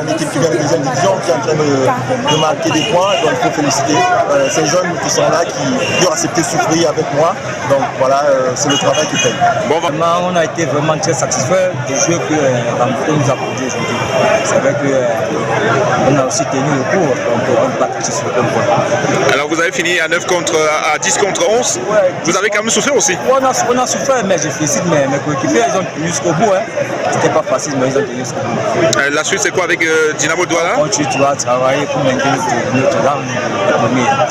Une équipe qui vient de deuxième division, qui est en train de marquer des points, donc il faut féliciter ces jeunes qui sont là, qui ont accepté de souffrir avec moi. Donc voilà, c'est le travail qui paye. Bon, on a été vraiment très satisfait du jeu que Bambutus nous a produit aujourd'hui. C'est vrai qu'on a aussi tenu le coup, donc on ne peut pas toucher sur le point. Alors vous avez fini à 10 contre 11, ouais, vous avez quand même souffert aussi? On a souffert, mais je félicite mes coéquipiers, ils ont tenu jusqu'au bout. Hein. C'était pas facile, mais ils ont tenu jusqu'au bout. La suite c'est quoi avec Dynamo Douala? Tu vas travailler pour maintenir notre rang.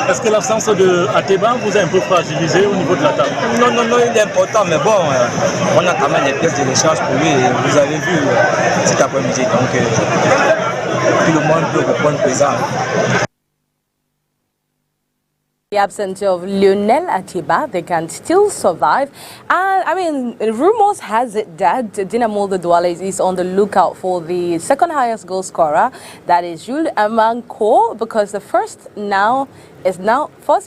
Est-ce que l'absence de Ateba vous a un peu fragilisé au niveau de l'attaque? Non, il est important, mais bon, on a quand même des pièces de rechange pour lui. Et vous avez vu cet après-midi, donc tout le monde peut reprendre présent. The absence of Lionel Atiba, they can still survive. And I mean, rumors has it that Dynamo the Douala is on the lookout for the second highest goal scorer, that is Jules Amanko, because the first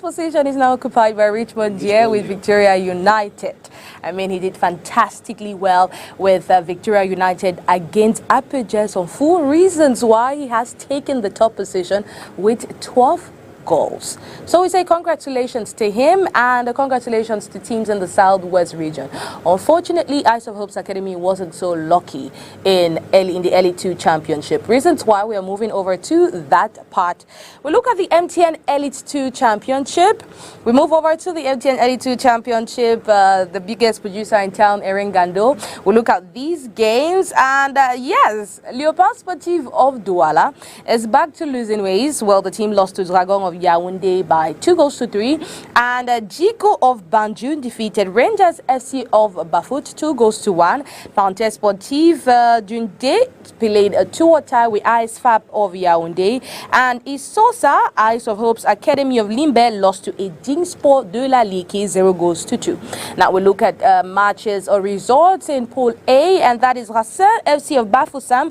position is now occupied by Richmond Dier with Victoria United. I mean, he did fantastically well with Victoria United against Apajas on full reasons why he has taken the top position with 12 goals. So we say congratulations to him and congratulations to teams in the Southwest region. Unfortunately, Ice of Hope's Academy wasn't so lucky in the Elite 2 Championship. Reasons why we are moving over to that part. We look at the MTN Elite 2 Championship. We move over to the MTN Elite 2 Championship, the biggest producer in town, Erin Gando. We look at these games and yes, Leopard Sportive of Douala is back to losing ways. Well, the team lost to Dragon of Yaoundé by 2-3, and Jiko of Banjul defeated Rangers FC of Bafut 2-1. Panthère Sportive Dundee played a 2 tie with Ice Fab of Yaoundé, and Isosa, Ice of Hope's Academy of Limbe, lost to Edin Sport de la Ligue 0-2. Now we look at matches or results in Pool A, and that is Racine FC of Bafoussam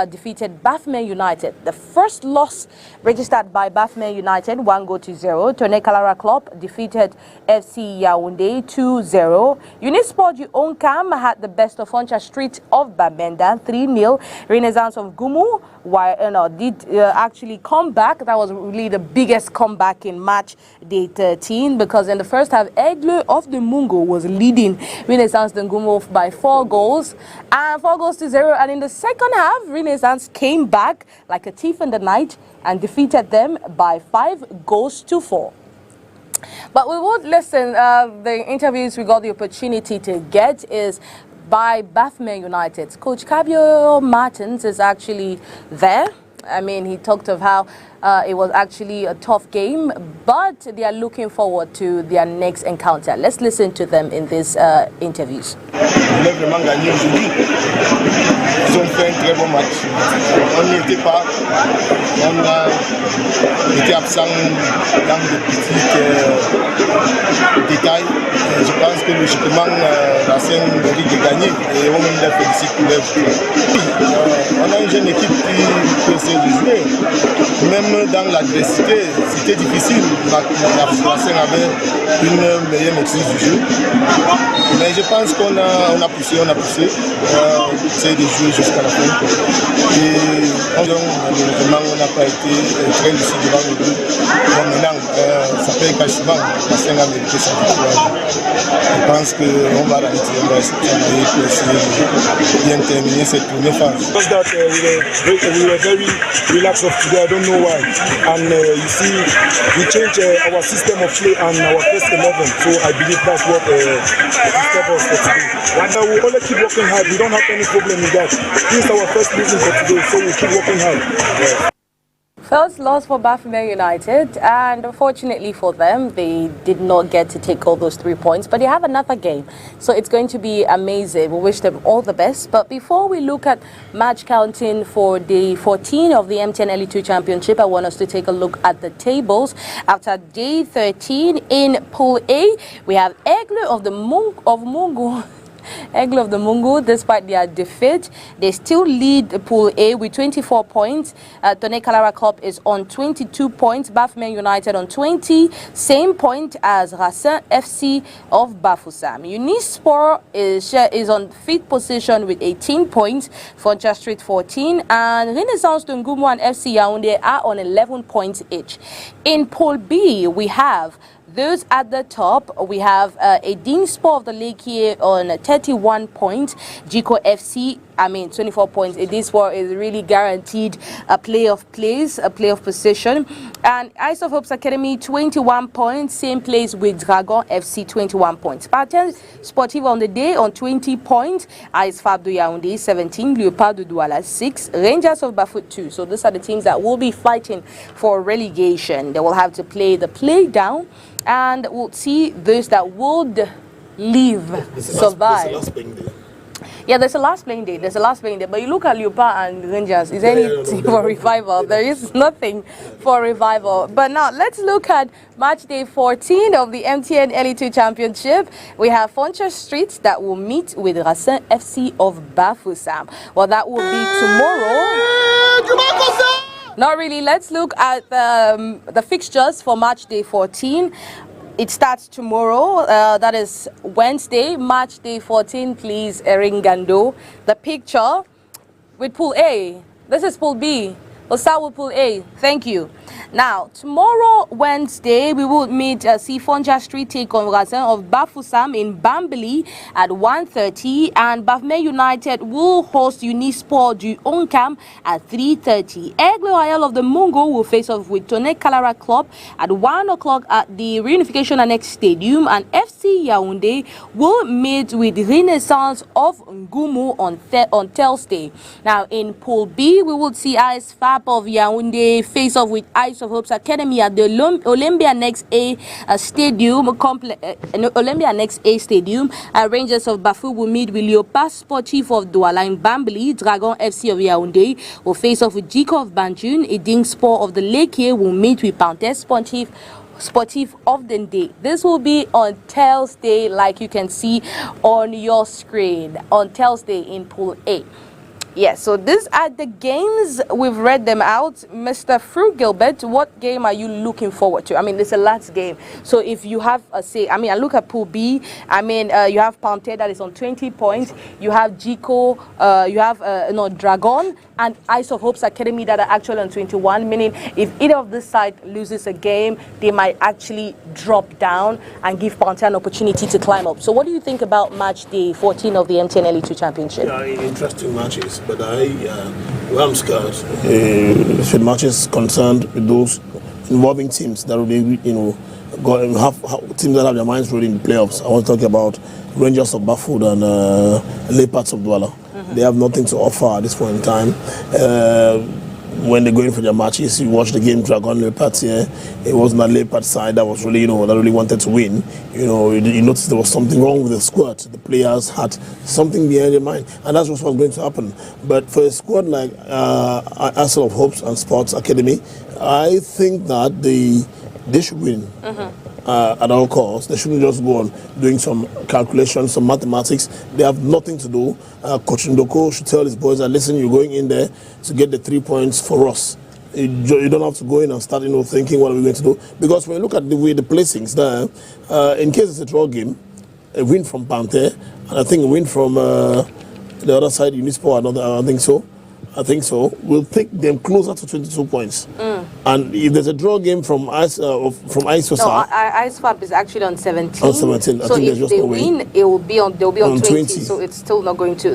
defeated Bafoussam United. The first loss registered by Bafoussam United, 1-0. Tournai Kalara Club defeated FC Yaoundé 2-0. Unisport du Onkam had the best of Oncha Street of Bamenda 3-0. Renaissance of Gumu did actually come back. That was really the biggest comeback in match day 13, because in the first half, Aigle of the Mungo was leading Renaissance de Gumu by 4 goals and 4-0. And in the second half, Renaissance came back like a thief in the night and defeated them by 5-4. But we would listen. The interviews we got the opportunity to get is by Bafoussam United. Coach Cabio Martins is actually there. I mean, he talked of how it was actually a tough game, but they are looking forward to their next encounter. Let's listen to them in these interviews. On a vraiment gagné aujourd'hui. Ils ont fait un très bon match. On n'y était pas. On a été absent dans de petits détails. Je pense que logiquement, la scène mérite de gagner et on les félicite pour leur jeu. On a une jeune équipe qui essaie de jouer. Même dans l'adversité, c'était difficile. La scène avait une meilleure maîtrise du jeu. Mais je pense qu'on a poussé. C'est de jouer jusqu'à la fin. Et malheureusement, on n'a pas été très lucide devant le but. Bon, maintenant, ça fait quasiment la scène a mérité sa victoire. Je pense qu'on va rentrer, on va travailler pour essayer de bien terminer cette première phase. Just that we were very relaxed of today, I don't know why. And you see, we changed our system of play and our first 11, so I believe that's what step us for today. And we only keep working hard, we don't have any problem with that. This is our first meeting for today, so we keep working hard. Yeah. First loss for Bafokeng United, and unfortunately for them, they did not get to take all those 3 points, but they have another game, so it's going to be amazing. We wish them all the best. But before we look at match counting for day 14 of the MTN Elite Championship, I want us to take a look at the tables. After day 13 in Pool A, we have Aigle of Mungo. Aigle of the Mungo, despite their defeat, they still lead the Pool A with 24 points. Tone Kalara Club is on 22 points. Bafokeng United on 20, same point as Racing FC of Bafoussam. Unisport is on 5th position with 18 points. Foncha Street 14, and Renaissance Tungumu and FC Yaoundé are on 11 points each. In Pool B, we have those at the top. We have Edin Sport of the Lake here on 31 points. Jiko FC, 24 points. Edin Sport is really guaranteed a playoff place, a playoff position. And Ice of Hopes Academy, 21 points. Same place with Dragon FC, 21 points. Paten Sportive on the day on 20 points. Ice Fab de Yaoundé, 17. Leopard de Douala, 6. Rangers of Bafut, 2. So these are the teams that will be fighting for relegation. They will have to play the play down, and we'll see those that would leave, survive. Yeah, there's a last playing day. But you look at Leopard and Rangers, is there anything for revival? There is nothing for revival. But now let's look at match day 14 of the MTN Elite Championship. We have Foncha Street that will meet with Racing FC of Bafoussam. Well, that will be tomorrow. Not really. Let's look at the fixtures for match day 14. It starts tomorrow. That is Wednesday, match day 14. Please, Eringando. The picture with Pool A. This is Pool B. We'll start with Pool A. Thank you. Now, tomorrow, Wednesday, we will meet Foncha Street take on Racing of Bafoussam in Bambali at 1:30, and Bafokeng United will host Unisport du Oncam at 3:30. Aigle Royal of the Mungo will face off with Tone Kalara Club at 1 o'clock at the Reunification Annex Stadium, and FC Yaoundé will meet with Renaissance of Ngumu on Thursday. Now, in Pool B, we will see Ice Fab of Yaoundé face off with Ice of Hopes Academy at the Olympia Next A Stadium. Olympia Next A Stadium. Rangers of Bafou will meet with Leopard Sportif of Douala in Bambali. Dragon FC of Yaoundé will face off with Jiko of Banjul. Edin Sport of the Lake here will meet with Panthère Sportif of the day. This will be on Thursday, like you can see on your screen. On Thursday in Pool A. Yes, so these are the games. We've read them out. Mr. Fruit Gilbert, what game are you looking forward to? It's a last game. So if you have a say, I look at Pool B. You have Panthère that is on 20 points. You have Jiko, you have Dragon and Ice of Hopes Academy that are actually on 21, meaning if either of this side loses a game, they might actually drop down and give Panthère an opportunity to climb up. So what do you think about match day 14 of the MTN Elite Championship? Yeah, interesting matches. But I'm scared. If the match is concerned with those involving teams that will be, have teams that have their minds rolling in the playoffs. I want to talk about Rangers of Bafut and Leopards of Douala. They have nothing to offer at this point in time. When they're going for their matches, you watch the game, Dragon Leopards here. It wasn't a Leopard side that was really, that really wanted to win. You noticed there was something wrong with the squad. The players had something behind their mind, and that's what was going to happen. But for a squad like Arsenal of Hopes and Sports Academy, I think that they should win. At all costs. They shouldn't just go on doing some calculations, some mathematics. They have nothing to do. Coach Ndoko should tell his boys that, listen, you're going in there to get the 3 points for us. You don't have to go in and start, thinking what are we going to do. Because when you look at the way the placings there, in case it's a draw game, a win from Panthère, and I think a win from the other side, Unisport, I think so, will take them closer to 22 points. And if there's a draw game from ISOSA, no, ISFAB is actually on 17. On 17, I so think if there's they just no win, way. it will be on. They'll be on 20, 20. So it's still not going to.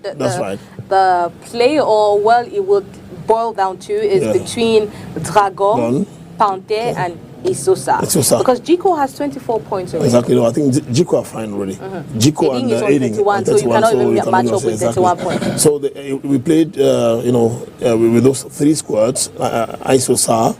That's right. The play, or well, it would boil down to is between Dragon, Panther, and Isosa. Because Jiko has 24 points already. Exactly. No, I think Jiko are fine already. Jiko and Eding is on 31, so you cannot even match up with 31 points. So we played, with those three squads, Isosa,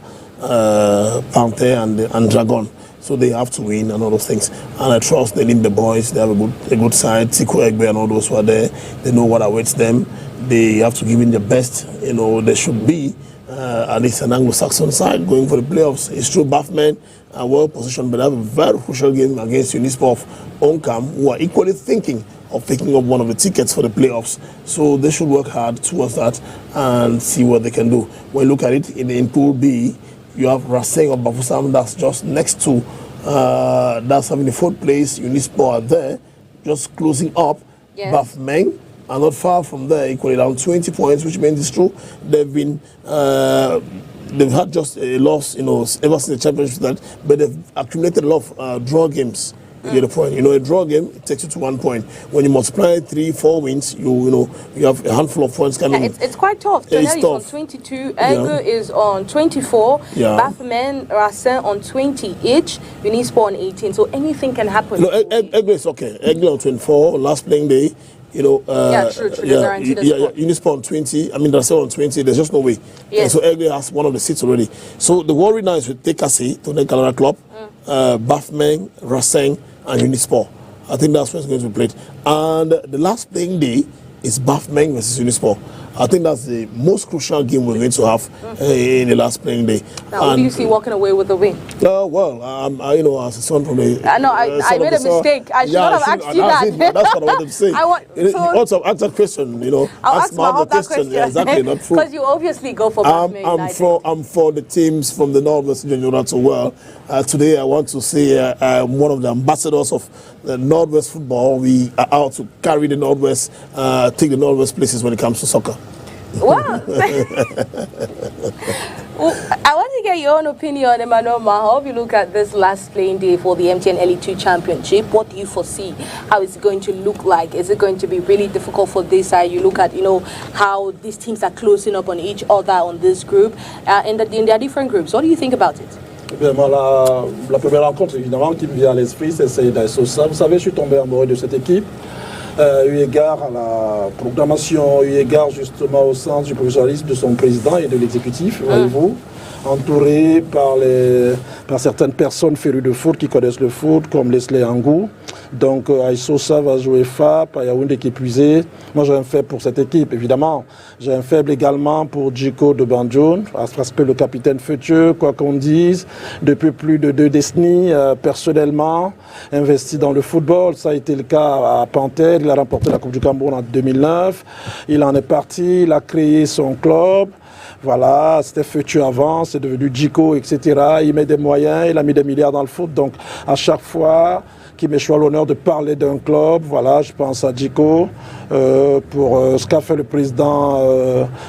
Panther, and Dragon. So they have to win and all those things. And I trust the Limbe boys. They have a good side. Tiko Egbe and all those who are there, they know what awaits them. They have to give in their best. They should be. At least an Anglo-Saxon side going for the playoffs. It's true, Bafmen are well positioned, but they have a very crucial game against Unisport of Oncam, who are equally thinking of picking up one of the tickets for the playoffs. So they should work hard towards that and see what they can do. When you look at it in Pool B, you have Raseng of Bafusam that's just next to that's having the fourth place. Unisport are there, just closing up. Yes. Bafmen are not far from there, equally down 20 points, which means it's true. They've had just a loss, ever since the championship, but they've accumulated a lot of draw games. You get the point. A draw game, it takes you to 1 point. When you multiply 3-4 wins, you have a handful of points coming. It's quite tough. Tonel is on 22, Aigle is on 24, Bafmen, Racing on 20 each, Unisport on 18. So anything can happen. Aigle is okay. Aigle on 24, last playing day. True. Unisport on 20. I mean, they're still on 20. There's just no way. Yes. So Aigle has one of the seats already. So the worry now is with TKC, Tonel Calera Club, Bafmen, Racing, and Unisport. I think that's what's going to be played. And the last playing day is Bafmen versus Unisport. I think that's the most crucial game we're going to have in the last playing day. Now, who do you see walking away with the win? As a son from the... I made a mistake. I should not have asked you that. That's what I wanted to say. You also ask that question, I'll ask my question. Yeah, exactly, not true. Because you obviously go for Bafmen. I'm for the teams from the Northwest region, so well. Today I want to say one of the ambassadors of the Northwest football. We are out to carry the Northwest, take the Northwest places when it comes to soccer. Wow. I want to get your own opinion, Emmanuel. How do you look at this last playing day for the MTN LE2 Championship? What do you foresee? How is it going to look like? Is it going to be really difficult for this side? You look at, how these teams are closing up on each other on this group, in their different groups. What do you think about it? La première rencontre, évidemment, qui me vient à l'esprit, c'est celle d'Aisosa. Vous savez, je suis tombé amoureux de cette équipe. Eu égard à la programmation, eu égard justement au sens du professionnalisme de son président et de l'exécutif, voyez-vous, entouré par certaines personnes férues de foot qui connaissent le foot, comme Leslie Angou. Donc Aisosa va jouer FAP, Yaoundé qui est épuisé. Moi j'ai un faible pour cette équipe, évidemment. J'ai un faible également pour Jiko de Banjoun, parce que le capitaine Feutueux, quoi qu'on dise, depuis plus de 2 décennies, personnellement, investi dans le football. Ça a été le cas à Panthère, il a remporté la Coupe du Cameroun en 2009. Il en est parti, il a créé son club. Voilà, c'était Feutueux avant, c'est devenu Jiko, etc. Il met des moyens, il a mis des milliards dans le foot. Donc à chaque fois qu'il m'échoit l'honneur de parler d'un club, voilà, je pense à Jiko, pour ce qu'a fait le président,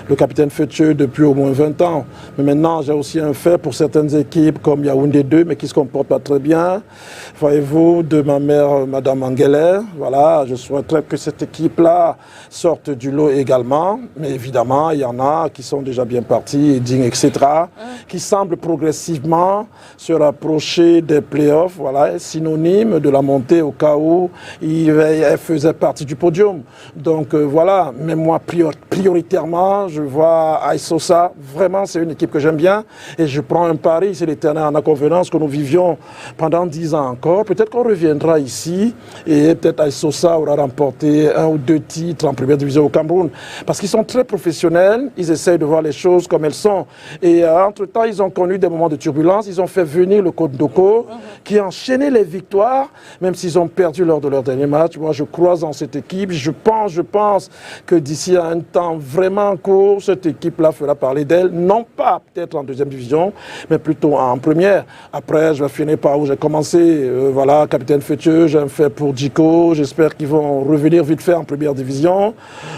le capitaine Feutueux depuis au moins 20 ans. Mais maintenant, j'ai aussi un fait pour certaines équipes comme Yaoundé 2, mais qui ne se comportent pas très bien. Voyez-vous, de ma mère, Madame Angeler, voilà, je souhaiterais que cette équipe-là sorte du lot également. Mais évidemment, il y en a qui sont déjà bien partis, dignes, etc., qui semblent progressivement se rapprocher des playoffs, voilà, synonyme de la montée au cas où elle faisait partie du podium. Donc voilà, mais moi prioritairement, je vois Aisosa, vraiment c'est une équipe que j'aime bien et je prends un pari, c'est l'éternel en inconvénient que nous vivions pendant 10 ans encore. Peut-être qu'on reviendra ici et peut-être Aisosa aura remporté 1 ou 2 titres en première division au Cameroun parce qu'ils sont très professionnels, ils essayent de voir les choses comme elles sont et entre-temps ils ont connu des moments de turbulence, ils ont fait venir le Côte d'Oko qui a enchaîné les victoires même s'ils ont perdu lors de leur dernier match. Moi je crois en cette équipe, je pense que d'ici à un temps vraiment court, cette équipe-là fera parler d'elle, non pas peut-être en deuxième division, mais plutôt en première. Après, je vais finir par où j'ai commencé. Voilà, capitaine Feutueux, j'ai un fait pour Jiko. J'espère qu'ils vont revenir vite fait en première division.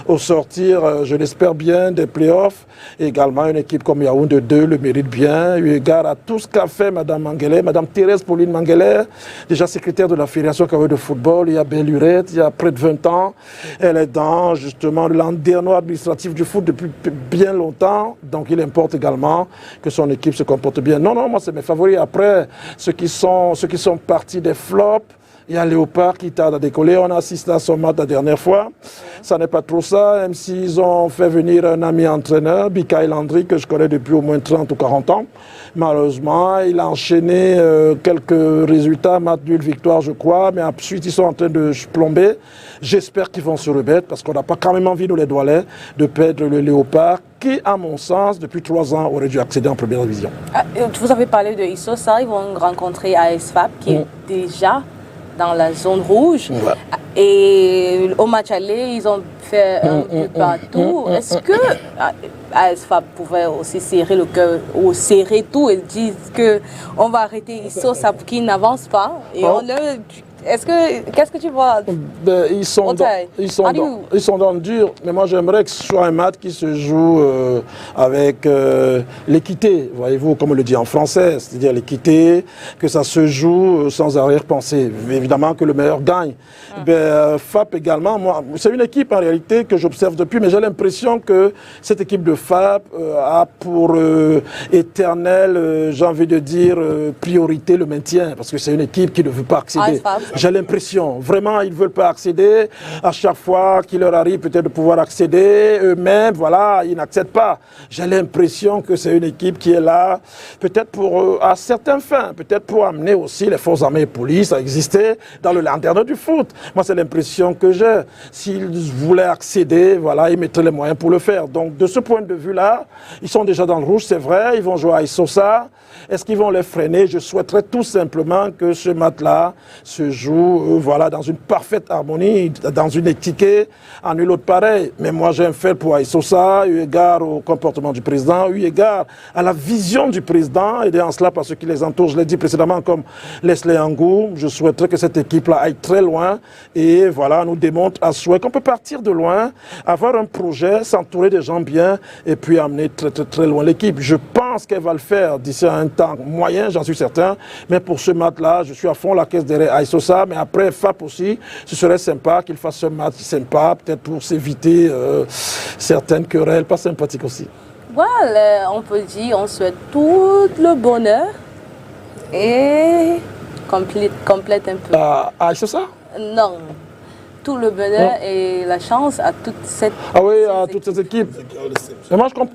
Au sortir, je l'espère bien, des playoffs. Également, également une équipe comme Yaoundé 2 le mérite bien, eu égard à tout ce qu'a fait Mme Manguelet, Mme Thérèse Pauline Manguelet, déjà secrétaire de la Fédération de football, il y a belle lurette, il y a près de 20 ans. Elle est dans justement le landerneau administratif du foot depuis bien longtemps, donc il importe également que son équipe se comporte bien. Non, moi c'est mes favoris. Après, ceux qui sont partis des flops, il y a Léopard qui tarde à décoller. On a assisté à son match la dernière fois. Ça n'est pas trop ça, même s'ils ont fait venir un ami entraîneur, Bikaï Landry, que je connais depuis au moins 30 ou 40 ans. Malheureusement, il a enchaîné quelques résultats, match nul, victoire, je crois, mais ensuite ils sont en train de plomber. J'espère qu'ils vont se remettre, parce qu'on n'a pas quand même envie, nous les Doualais, de perdre le Léopard, qui, à mon sens, depuis 3 ans, aurait dû accéder en première division. Vous avez parlé de Issosa, ils vont rencontrer ASFAP, qui est déjà dans la zone rouge. Ouais. Et au match aller, ils ont fait un but partout. Est-ce que ASFAP pouvait aussi serrer le cœur ou serrer tout et dire qu'on va arrêter Issosa pour qu'il n'avance pas? Et qu'est-ce que tu vois? Ils sont dans le dur, mais moi j'aimerais que ce soit un match qui se joue avec l'équité, voyez-vous, comme on le dit en français, c'est-à-dire l'équité, que ça se joue sans arrière-pensée. Évidemment que le meilleur gagne. FAP également, moi, c'est une équipe en réalité que j'observe depuis, mais j'ai l'impression que cette équipe de FAP a pour éternelle, j'ai envie de dire, priorité le maintien, parce que c'est une équipe qui ne veut pas accéder. J'ai l'impression, vraiment, ils ne veulent pas accéder. À chaque fois qu'il leur arrive peut-être de pouvoir accéder, eux-mêmes, voilà, ils n'accèdent pas. J'ai l'impression que c'est une équipe qui est là, peut-être pour, à certaines fins, peut-être pour amener aussi les forces armées et police à exister dans le landerneau du foot. Moi, c'est l'impression que j'ai. S'ils voulaient accéder, voilà, ils mettraient les moyens pour le faire. Donc, de ce point de vue-là, ils sont déjà dans le rouge, c'est vrai, ils vont jouer à Issosa. Est-ce qu'ils vont les freiner? Je souhaiterais tout simplement que ce match-là se joue voilà, dans une parfaite harmonie, dans une étiquette, en nul autre pareil. Mais moi, j'ai un fait pour Issosa, eu égard au comportement du président, eu égard à la vision du président, et en cela, par ceux qui les entourent, je l'ai dit précédemment, comme Leslie Angou, je souhaiterais que cette équipe-là aille très loin et voilà, nous démontre à souhait qu'on peut partir de loin, avoir un projet, s'entourer des gens bien et puis amener très, très, très loin l'équipe. Je pense qu'elle va le faire d'ici à un temps moyen, j'en suis certain, mais pour ce match-là, je suis à fond la caisse derrière Issosa, mais après FAP aussi, ce serait sympa qu'il fasse un match sympa, peut-être pour s'éviter certaines querelles pas sympathiques aussi. Voilà, on peut dire, on souhaite tout le bonheur et complète un peu. Ah, c'est ça? Non. Tout le bonheur et la chance à toute cette toutes ces équipes.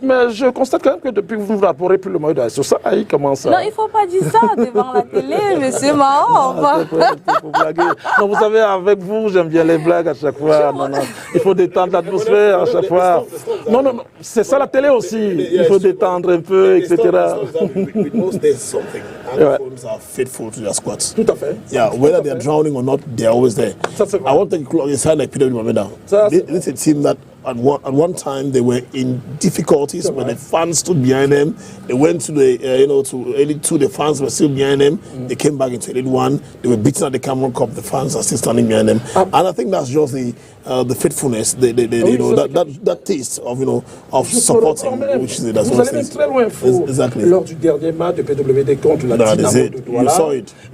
Mais je constate quand même que depuis que vous rapportez plus le mot de ça, il commence à... Non, il ne faut pas dire ça devant la télé, mais c'est marrant. Non, vous savez, avec vous, j'aime bien les blagues à chaque fois. Non, il faut détendre l'atmosphère à chaque fois. Non, c'est ça la télé aussi. Il faut détendre un peu, etc. Anglophons are faithful to their squads. Tout à fait. Yeah, whether they are drowning or not, they are always there. I want to include a side like PW Mameda. This is a team that at one time they were in difficulties when the fans stood behind them. They went to the to Elite 2. The fans were still behind them. They came back into Elite 1. They were beaten at the Cameroon Cup. The fans are still standing behind them. And I think that's just the faithfulness, that taste of supporting, which is that's vous allez même très loin, exactly. Lors du dernier match de PWD contre la Dynamo de Douala.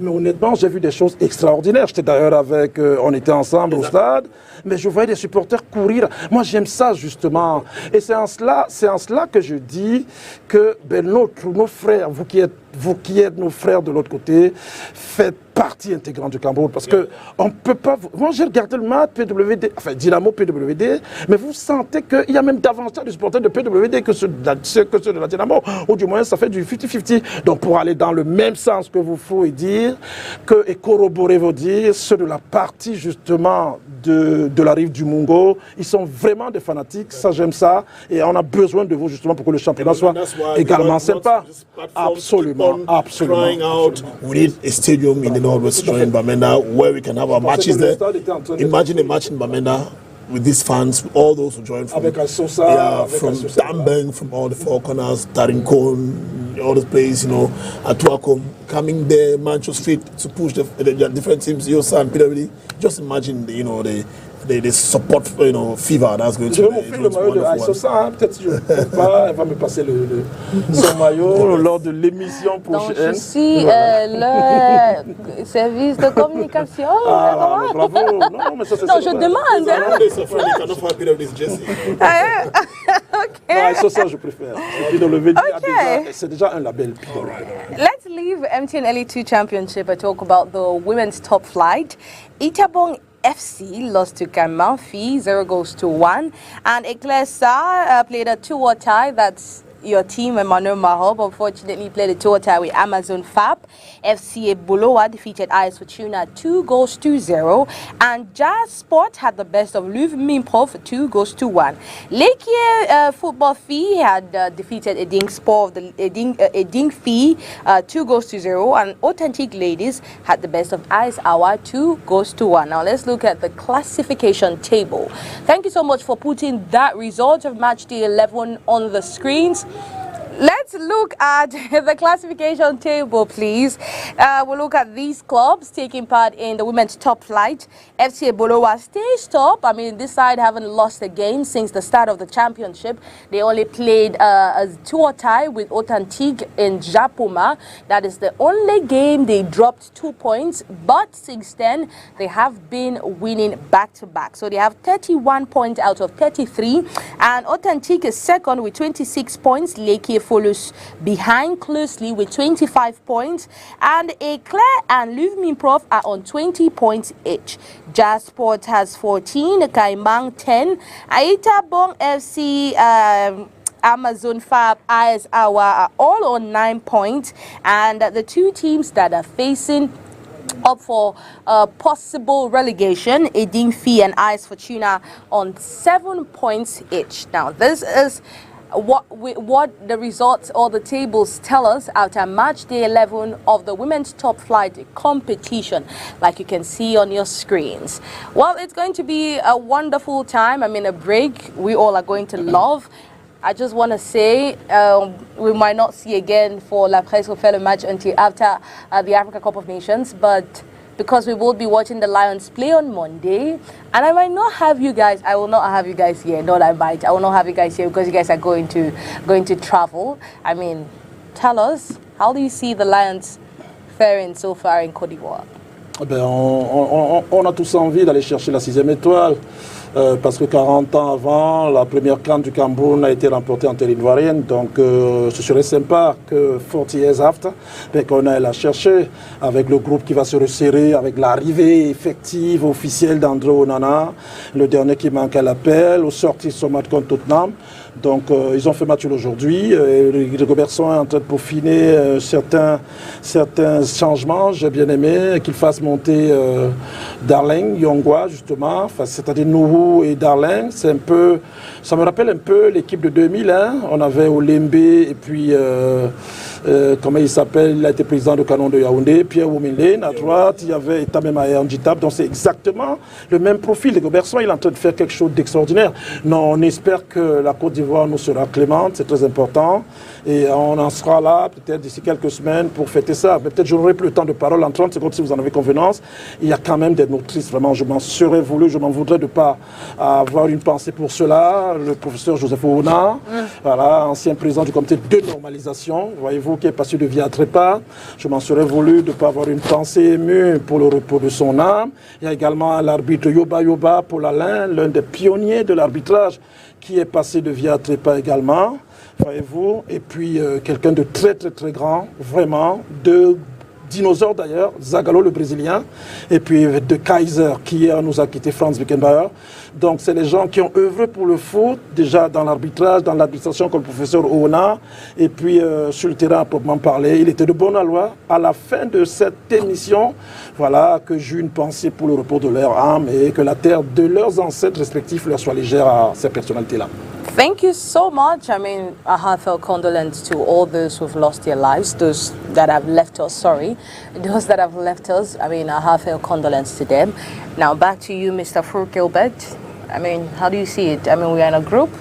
Mais honnêtement, j'ai vu des choses extraordinaires. J'étais d'ailleurs avec, on était ensemble au stade, mais je voyais des supporters courir. Moi, j'aime ça justement. Et c'est en cela que je dis que nos frères, vous qui êtes nos frères de l'autre côté, faites partie intégrante du Cameroun. Parce que on peut pas... Moi, j'ai regardé le match PWD, enfin Dynamo PWD, mais vous sentez qu'il y a même davantage de supporters de PWD que ceux de la Dynamo. Ou du moins, ça fait du 50-50. Donc, pour aller dans le même sens que vous faut et dire, et corroborer vos dires, ceux de la partie justement de la rive du Mungo, ils sont vraiment des fanatiques. Ça, j'aime ça. Et on a besoin de vous justement pour que le championnat soit également sympa. Absolument. Absolument. Crying out, we need a stadium in the northwest region in Bamenda where we can have our matches there. Imagine a match in Bamenda with these fans, all those who join from Dambeng, from all the four corners, Tarinkon, all the players, you know, at Tuacom, coming there, Manchester Fit to push the different teams, Yosa and PWD. Just imagine, you know, the support, you know, fever that's going to be. Je vais m'offrir le maillot de Aïssa, hein, peut-être si je ne peux pas, elle va me passer son maillot lors de l'émission prochaine. Donc je suis le service de communication. Ah, bravo. Non, mais ça c'est... Non, je demande. Non, Aïssa, je préfère. C'est déjà un label. Let's leave MTN LE2 Championship and talk about the women's top flight. Itabong FC lost to Kamanfi, 0-1. And Eklesa played a 2-2 tie. That's your team, Emmanuel Mahob, unfortunately played a 2-2 tie with Amazon Fab. FC Bolowa defeated IS Fortuna 2-0. And Jazz Sport had the best of Louvre Minpro for 2-1. Lekia Football Fee had defeated Eding Sport, Eding Fee 2-0. And Authentic Ladies had the best of IS Awa 2-1. Now let's look at the classification table. Thank you so much for putting that result of match day 11 on the screens. Let's look at the classification table, please. We'll look at these clubs taking part in the women's top flight. FC Bolowa stays top. I mean, this side haven't lost a game since the start of the championship. They only played a 2-2 tie with Authentique in Japoma. That is the only game they dropped 2 points. But since then, they have been winning back-to-back. So they have 31 points out of 33. And Authentique is second with 26 points. Leke follows behind closely with 25 points, and Eclair and Louvre Prof are on 20 points each. Jazz Sport has 14, Kaimang 10, Aita Bong FC, Amazon Fab, IS Awa are all on 9 points, and the two teams that are facing up for possible relegation, Eding Fee and IS Fortuna on 7 points each. Now, this is what the results or the tables tell us after match day 11 of the women's top flight competition, like you can see on your screens. Well, it's going to be a wonderful time. I mean, a break we all are going to love. I just want to say we might not see again for La Presse refait le match until after the Africa Cup of Nations, but because we will be watching the Lions play on Monday, and I might not have you guys. I will not have you guys here. Not I might. I will not have you guys here because you guys are going to travel. I mean, tell us, how do you see the Lions faring so far in Côte d'Ivoire? Ben, on a tous envie d'aller chercher la 6e étoile. Parce que 40 ans avant, la première CAN du Cameroun a été remportée en terre ivoirienne. Donc ce serait sympa que 40 years after, qu'on aille la chercher avec le groupe qui va se resserrer, avec l'arrivée effective, officielle d'André Onana, le dernier qui manque à l'appel, au sortir de son match contre Tottenham. Donc ils ont fait match aujourd'hui. Robertson est en train de peaufiner certains changements. J'ai bien aimé qu'il fasse monter Darling, Yongwa justement, enfin, c'est-à-dire Nourou et Darling. C'est un peu, ça me rappelle un peu l'équipe de 2000. Hein. On avait Olembe et puis comment il s'appelle, il a été président de Canon de Yaoundé, Pierre Woumilène à droite, il y avait Itamem Ayanjitab, donc c'est exactement le même profil. Les Robertson, il est en train de faire quelque chose d'extraordinaire. Non, on espère que la Côte d'Ivoire nous sera clémente, c'est très important, et on en sera là peut-être d'ici quelques semaines pour fêter ça. Mais peut-être je n'aurai plus le temps de parole en 30 secondes si vous en avez convenance. Il y a quand même des notrices, vraiment, je m'en serais voulu, je m'en voudrais de ne pas avoir une pensée pour cela. Le professeur Joseph Ouna, voilà, ancien président du comité de normalisation, voyez-vous, qui est passé de vie à trépas. Je m'en serais voulu de ne pas avoir une pensée émue pour le repos de son âme. Il y a également l'arbitre Yoba Yoba pour l'Alain, l'un des pionniers de l'arbitrage, qui est passé de vie à trépas également, voyez-vous, et puis quelqu'un de très très très grand, vraiment, de dinosaure d'ailleurs, Zagallo le Brésilien, et puis de Kaiser qui nous a quitté, Franz Beckenbauer. Donc c'est les gens qui ont œuvré pour le foot, déjà dans l'arbitrage, dans l'administration comme le professeur Ouna, et puis sur le terrain à proprement parler. Il était de bonne loi. À la fin de cette émission, voilà, que j'ai une pensée pour le repos de leur âme et que la terre de leurs ancêtres respectifs leur soit légère à ces personnalités-là. Thank you so much. I mean, a heartfelt condolence to all those who've lost their lives, those that have left us, those that have left us. I mean, a heartfelt condolence to them. Now, back to you, Mr. Fur Gilbert. I mean, how do you see it? I mean, we are in a group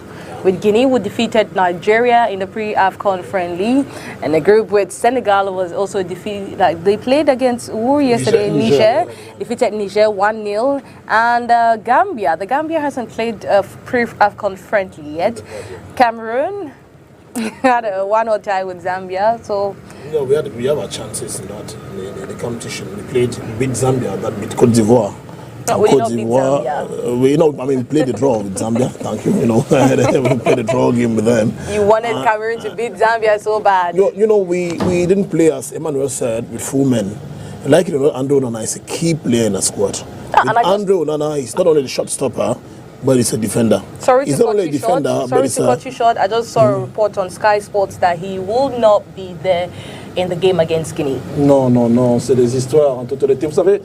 with Guinea, who defeated Nigeria in the pre-AFCON friendly. And the group with Senegal was also defeated. Like, they played against yesterday, Niger. Defeated Niger 1-0. And Gambia. The Gambia hasn't played a pre-AFCON friendly yet. Cameroon had a 1-1 tie with Zambia. So we have our chances in that in the competition. We beat Zambia, that beat Cote d'Ivoire. No, we did not beat Zambia. We played the draw with Zambia. Thank you. We played the draw game with them. You wanted Cameroon to beat Zambia so bad. We didn't play, as Emmanuel said, with full men. Like Andre Onana is a key player in the squad. Andre Onana is not only the shot stopper, but he's a defender. Sorry to cut you short. I just saw a report on Sky Sports that he will not be there in the game against Guinea. Non, c'est des histoires en totalité. Vous savez,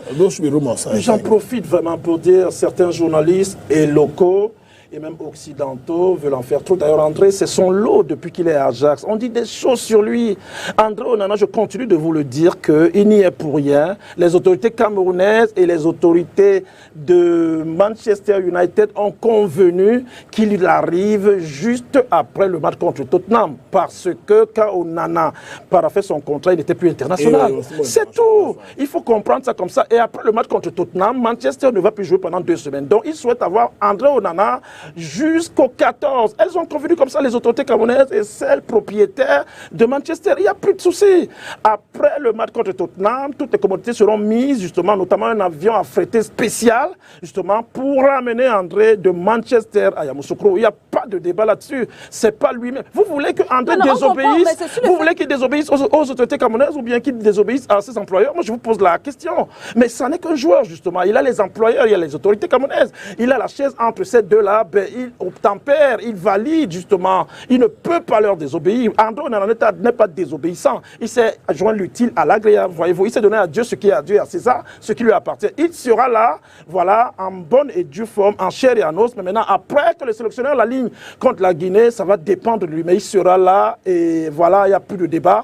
j'en profite vraiment pour dire, certains journalistes et locaux et même occidentaux veulent en faire trop. D'ailleurs, André, c'est son lot depuis qu'il est à Ajax. On dit des choses sur lui. André Onana, je continue de vous le dire qu'il n'y est pour rien. Les autorités camerounaises et les autorités de Manchester United ont convenu qu'il arrive juste après le match contre Tottenham. Parce que quand Onana a fait son contrat, il n'était plus international. C'est tout. Il faut comprendre ça comme ça. Et après le match contre Tottenham, Manchester ne va plus jouer pendant 2 semaines. Donc, il souhaite avoir André Onana jusqu'au 14. Elles ont convenu comme ça, les autorités camerounaises et celles propriétaires de Manchester. Il n'y a plus de soucis. Après le match contre Tottenham, toutes les commodités seront mises, justement, notamment un avion affrété spécial, justement, pour ramener André de Manchester à Yamoussoukro. Il n'y a pas de débat là-dessus. C'est pas lui-même. Vous voulez que André désobéisse? Vous voulez qu'il désobéisse aux autorités camerounaises ou bien qu'il désobéisse à ses employeurs? Moi, je vous pose la question. Mais ça n'est qu'un joueur, justement. Il a les employeurs, il y a les autorités camerounaises. Il a la chaise entre ces deux-là. Il obtempère, il valide justement, il ne peut pas leur désobéir. André Onana n'est pas désobéissant, il s'est joint l'utile à l'agréable, voyez-vous, il s'est donné à Dieu ce qui est à Dieu et à César, ce qui lui appartient. Il sera là, voilà, en bonne et due forme, en chair et en os, mais maintenant, après que le sélectionneur la ligne contre la Guinée, ça va dépendre de lui, mais il sera là et voilà, il n'y a plus de débat,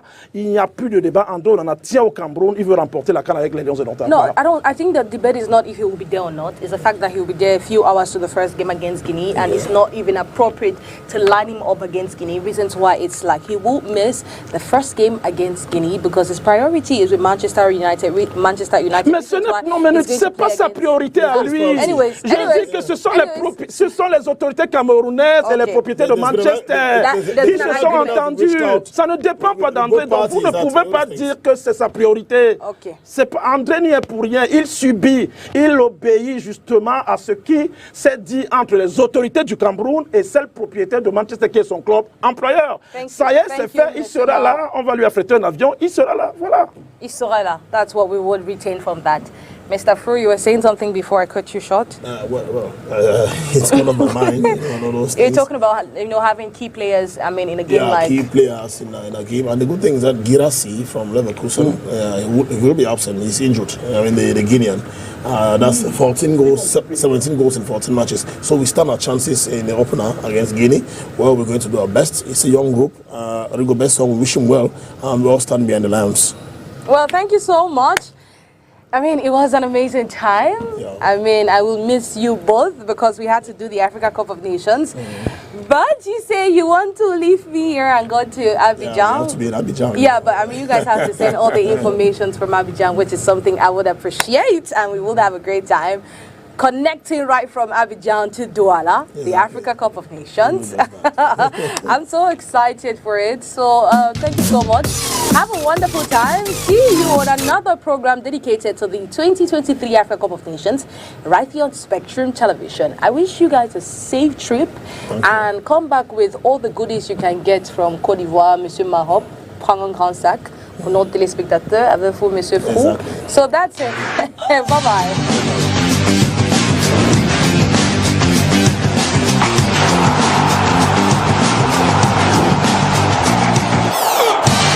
André Onana tient au Cameroun, il veut remporter la CAN avec les Lions de l'Ontario. No, voilà. I think the debate is not if he will be there or not, it's the fact that he will be there a few hours to the first game against Guinea. And it's not even appropriate to line him up against Guinea. Reasons why it's like he will miss the first game against Guinea because his priority is with Manchester United. Mais c'est pas sa priorité à lui. Je dis que ce sont les autorités camerounaises et les propriétaires de Manchester qui se sont entendus. Ça ne dépend pas d'André. Donc vous ne pouvez pas dire que c'est sa priorité. André n'y est pour rien. Il subit, il obéit justement à ce qui s'est dit entre les autorités du Cameroun et celle propriétaire de Manchester qui est son club employeur. Ça y est, c'est fait, il sera là, on va lui affréter un avion, il sera là, voilà. Il sera là, that's what we would retain from that. Mr. Fru, you were saying something before I cut you short. It's one of my mind. You're talking about having key players. I mean, in a game like key players in a game, and the good thing is that Girassi from Leverkusen he will be absent. He's injured. I mean, the Guinean. That's 14 goals, 17 goals in 14 matches. So we stand our chances in the opener against Guinea. Well, we're going to do our best. It's a young group. Rigo best, so we wish him well, and we all stand behind the Lions. Well, thank you so much. I mean, it was an amazing time. Yeah. I mean, I will miss you both because we had to do the Africa Cup of Nations. But you say you want to leave me here and go to Abidjan. Yeah, I want to be in Abidjan. Yeah, but I mean, you guys have to send all the information from Abidjan, which is something I would appreciate, and we would have a great time. Connecting right from Abidjan to Douala, the Africa Cup of Nations. I'm so excited for it. So thank you so much. Have a wonderful time. See you on another program dedicated to the 2023 Africa Cup of Nations right here on Spectrum Television. I wish you guys a safe trip and come back with all the goodies you can get from Côte d'Ivoire. Monsieur Mahop, prends un grand sac pour nos téléspectateurs avec vous, Monsieur Fou. So that's it. Bye-bye.